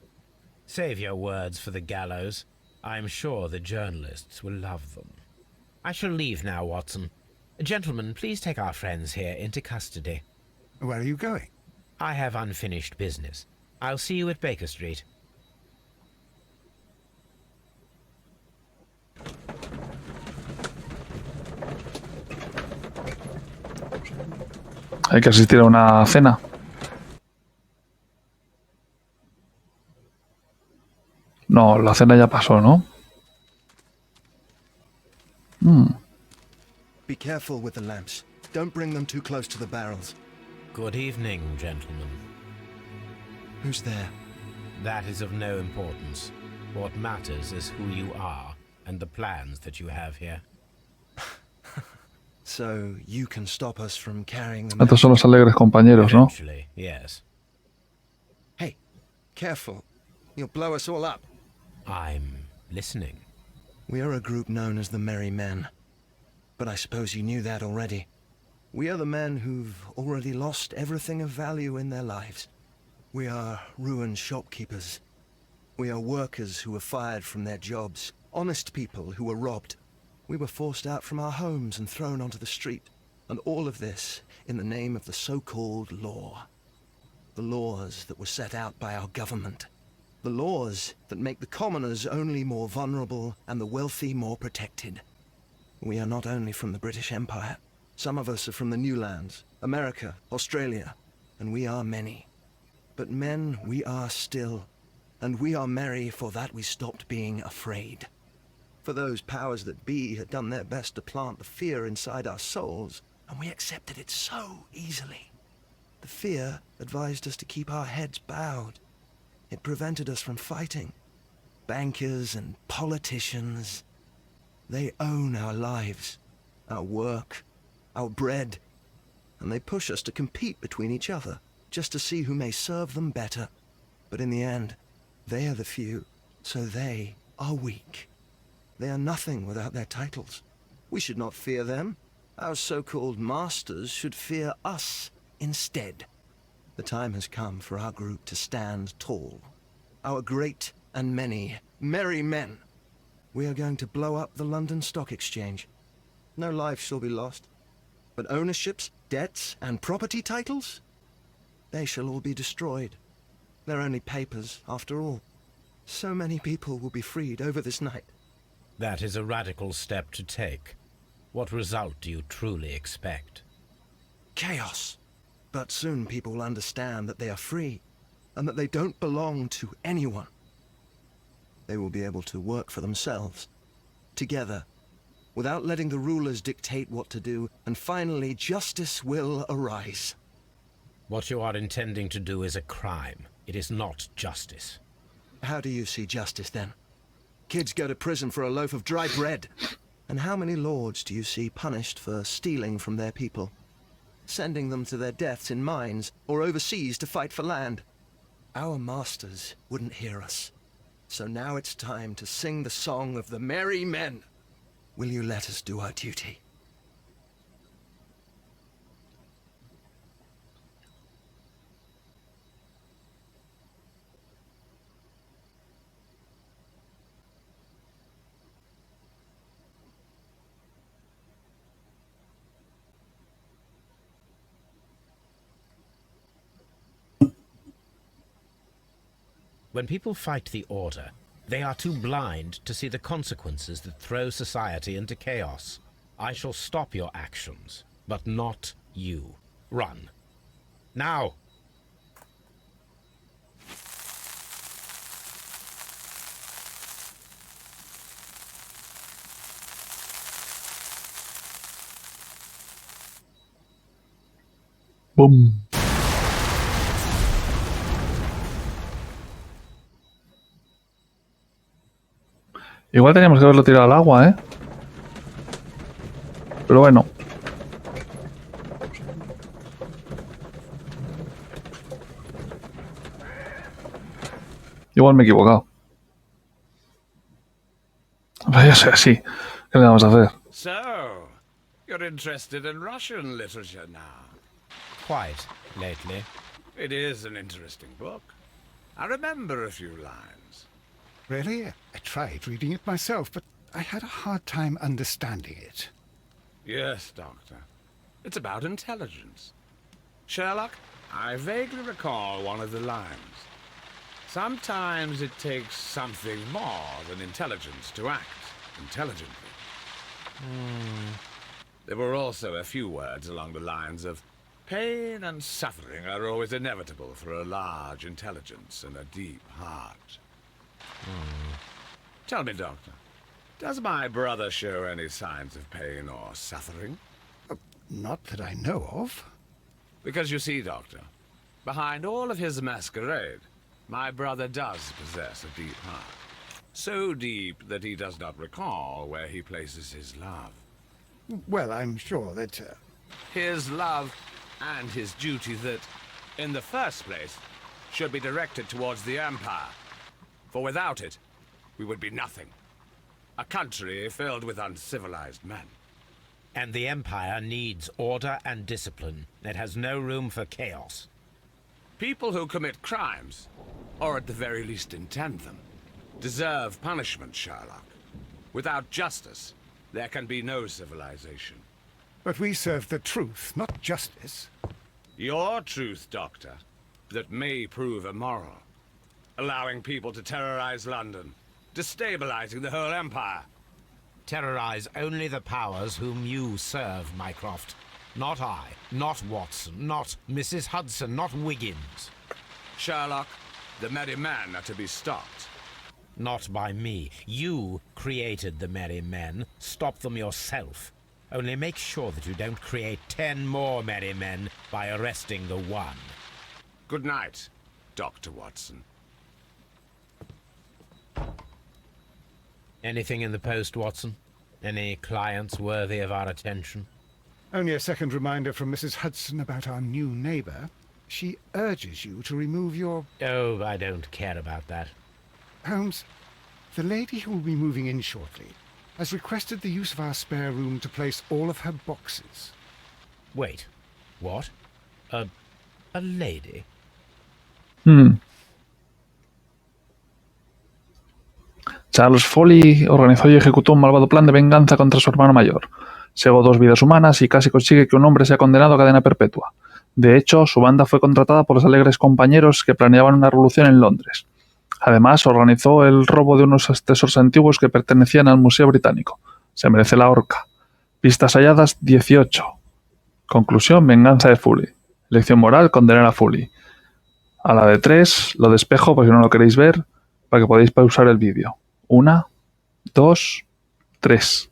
[SPEAKER 3] Save your words for the gallows. I'm sure the journalists will love them. I shall leave now, Watson. Gentlemen, please take our friends here into custody.
[SPEAKER 9] Where are you going?
[SPEAKER 3] I have unfinished business. I'll see you at Baker Street.
[SPEAKER 1] Hay que asistir a una cena. No, la cena ya pasó, ¿no?
[SPEAKER 10] Be careful with the lamps. Don't bring them too close to the barrels.
[SPEAKER 3] Good evening, gentlemen.
[SPEAKER 10] Who's there?
[SPEAKER 3] That is of no importance. What matters is who you are and the plans that you have here.
[SPEAKER 10] So you can stop us from carrying them.
[SPEAKER 1] Estos son los alegres compañeros, ¿no?
[SPEAKER 3] Eventually, yes.
[SPEAKER 10] Hey, careful. You'll blow us all up.
[SPEAKER 3] I'm listening.
[SPEAKER 10] We are a group known as the Merry Men. But I suppose you knew that already. We are the men who've already lost everything of value in their lives. We are ruined shopkeepers. We are workers who were fired from their jobs. Honest people who were robbed. We were forced out from our homes and thrown onto the street. And all of this in the name of the so-called law. The laws that were set out by our government. The laws that make the commoners only more vulnerable and the wealthy more protected. We are not only from the British Empire. Some of us are from the New Lands, America, Australia, and we are many. But men we are still, and we are merry for that we stopped being afraid. For those powers that be had done their best to plant the fear inside our souls, and we accepted it so easily. The fear advised us to keep our heads bowed. It prevented us from fighting. Bankers and politicians, they own our lives, our work, our bread, and they push us to compete between each other, just to see who may serve them better. But in the end, they are the few, so they are weak. They are nothing without their titles. We should not fear them. Our so-called masters should fear us instead. The time has come for our group to stand tall. Our great and many merry men. We are going to blow up the London Stock Exchange. No life shall be lost. But ownerships, debts, and property titles? They shall all be destroyed. They're only papers, after all. So many people will be freed over this night.
[SPEAKER 3] That is a radical step to take. What result do you truly expect?
[SPEAKER 10] Chaos. But soon people will understand that they are free, and that they don't belong to anyone. They will be able to work for themselves, together, without letting the rulers dictate what to do, and finally justice will arise.
[SPEAKER 3] What you are intending to do is a crime. It is not justice.
[SPEAKER 10] How do you see justice, then? Kids go to prison for a loaf of dry bread. And how many lords do you see punished for stealing from their people? Sending them to their deaths in mines, or overseas to fight for land? Our masters wouldn't hear us. So now it's time to sing the song of the merry men. Will you let us do our duty?
[SPEAKER 3] When people fight the order, they are too blind to see the consequences that throw society into chaos. I shall stop your actions, but not you. Run. Now!
[SPEAKER 1] Boom. Igual teníamos que haberlo tirado al agua, ¿eh? Pero bueno. Igual me he equivocado. Vaya sea así. ¿Qué le vamos a hacer?
[SPEAKER 11] So, you're interested in Russian literature now?
[SPEAKER 3] Quite, lately.
[SPEAKER 11] It is an interesting book. I remember a few lines.
[SPEAKER 9] Really? I tried reading it myself, but I had a hard time understanding it.
[SPEAKER 11] Yes, Doctor. It's about intelligence. Sherlock, I vaguely recall one of the lines. Sometimes it takes something more than intelligence to act intelligently. There were also a few words along the lines of, pain and suffering are always inevitable for a large intelligence and a deep heart. Tell me, Doctor, does my brother show any signs of pain or suffering?
[SPEAKER 9] Not that I know of.
[SPEAKER 11] Because you see, Doctor, behind all of his masquerade, my brother does possess a deep heart. So deep that he does not recall where he places his love.
[SPEAKER 9] Well, I'm sure that...
[SPEAKER 11] His love and his duty that, in the first place, should be directed towards the Empire. For without it, we would be nothing. A country filled with uncivilized men.
[SPEAKER 3] And the Empire needs order and discipline. It has no room for chaos.
[SPEAKER 11] People who commit crimes, or at the very least intend them, deserve punishment, Sherlock. Without justice, there can be no civilization.
[SPEAKER 9] But we serve the truth, not justice.
[SPEAKER 11] Your truth, Doctor, that may prove immoral. Allowing people to terrorize London, destabilizing the whole empire.
[SPEAKER 3] Terrorize only the powers whom you serve, Mycroft. Not I, not Watson, not Mrs. Hudson, not Wiggins.
[SPEAKER 11] Sherlock, the merry men are to be stopped.
[SPEAKER 3] Not by me. You created the merry men. Stop them yourself. Only make sure that you don't create 10 more merry men by arresting the one.
[SPEAKER 11] Good night, Dr. Watson.
[SPEAKER 3] Anything in the post, Watson? Any clients worthy of our attention?
[SPEAKER 9] Only a second reminder from Mrs. Hudson about our new neighbor. She urges you to remove your...
[SPEAKER 3] Oh, I don't care about that.
[SPEAKER 9] Holmes, the lady who will be moving in shortly has requested the use of our spare room to place all of her boxes.
[SPEAKER 3] Wait, what? A lady?
[SPEAKER 1] Charles Foley organizó y ejecutó un malvado plan de venganza contra su hermano mayor. Segó 2 vidas humanas y casi consigue que un hombre sea condenado a cadena perpetua. De hecho, su banda fue contratada por los alegres compañeros que planeaban una revolución en Londres. Además, organizó el robo de unos tesoros antiguos que pertenecían al Museo Británico. Se merece la horca. Pistas halladas 18. Conclusión, venganza de Foley. Lección moral, condenar a Foley. A la de 3, lo despejo por si no lo queréis ver, para que podáis pausar el vídeo. 1, 2, 3.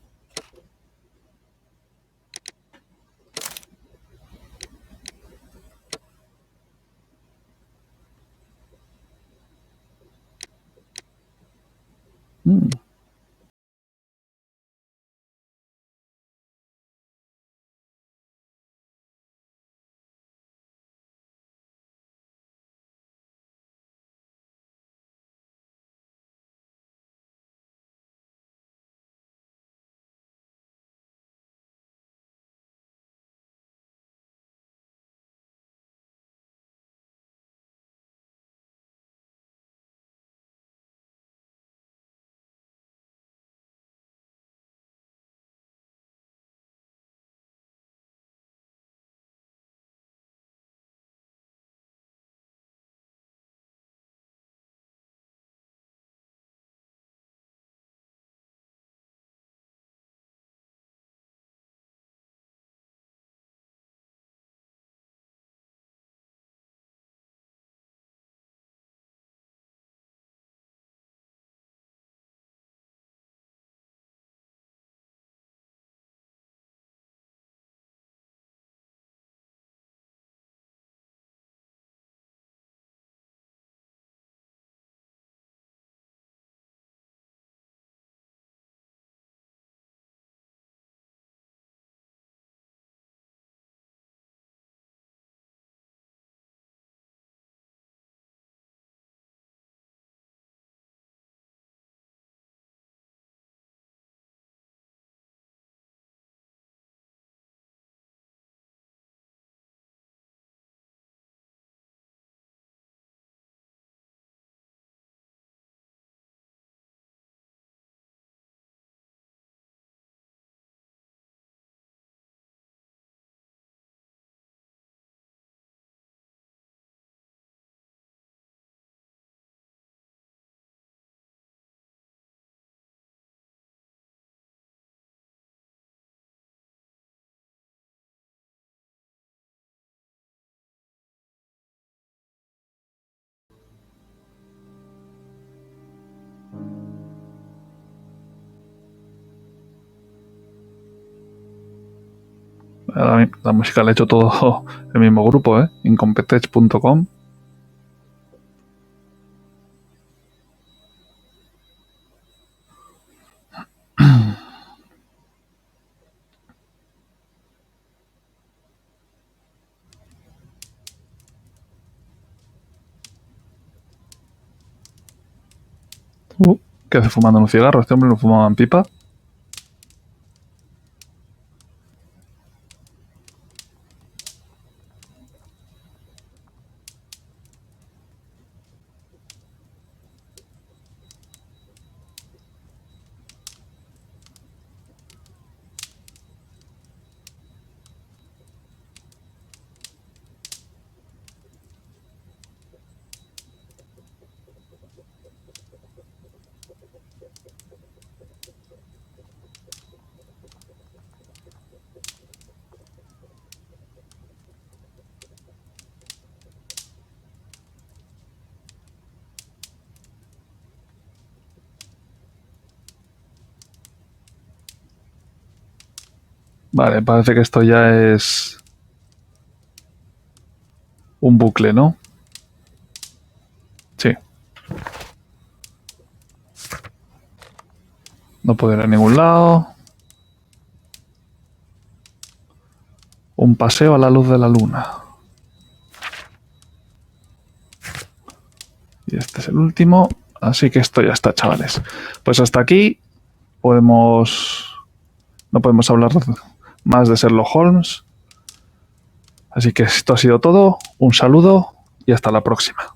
[SPEAKER 1] La música la ha hecho todo el mismo grupo, incompetech.com. ¿Qué hace fumando un cigarro? Este hombre no fumaba en pipa. Vale, parece que esto ya es un bucle, ¿no? Sí. No puedo ir a ningún lado. Un paseo a la luz de la luna. Y este es el último. Así que esto ya está, chavales. Pues hasta aquí no podemos hablar más de Sherlock Holmes. Así que esto ha sido todo. Un saludo y hasta la próxima.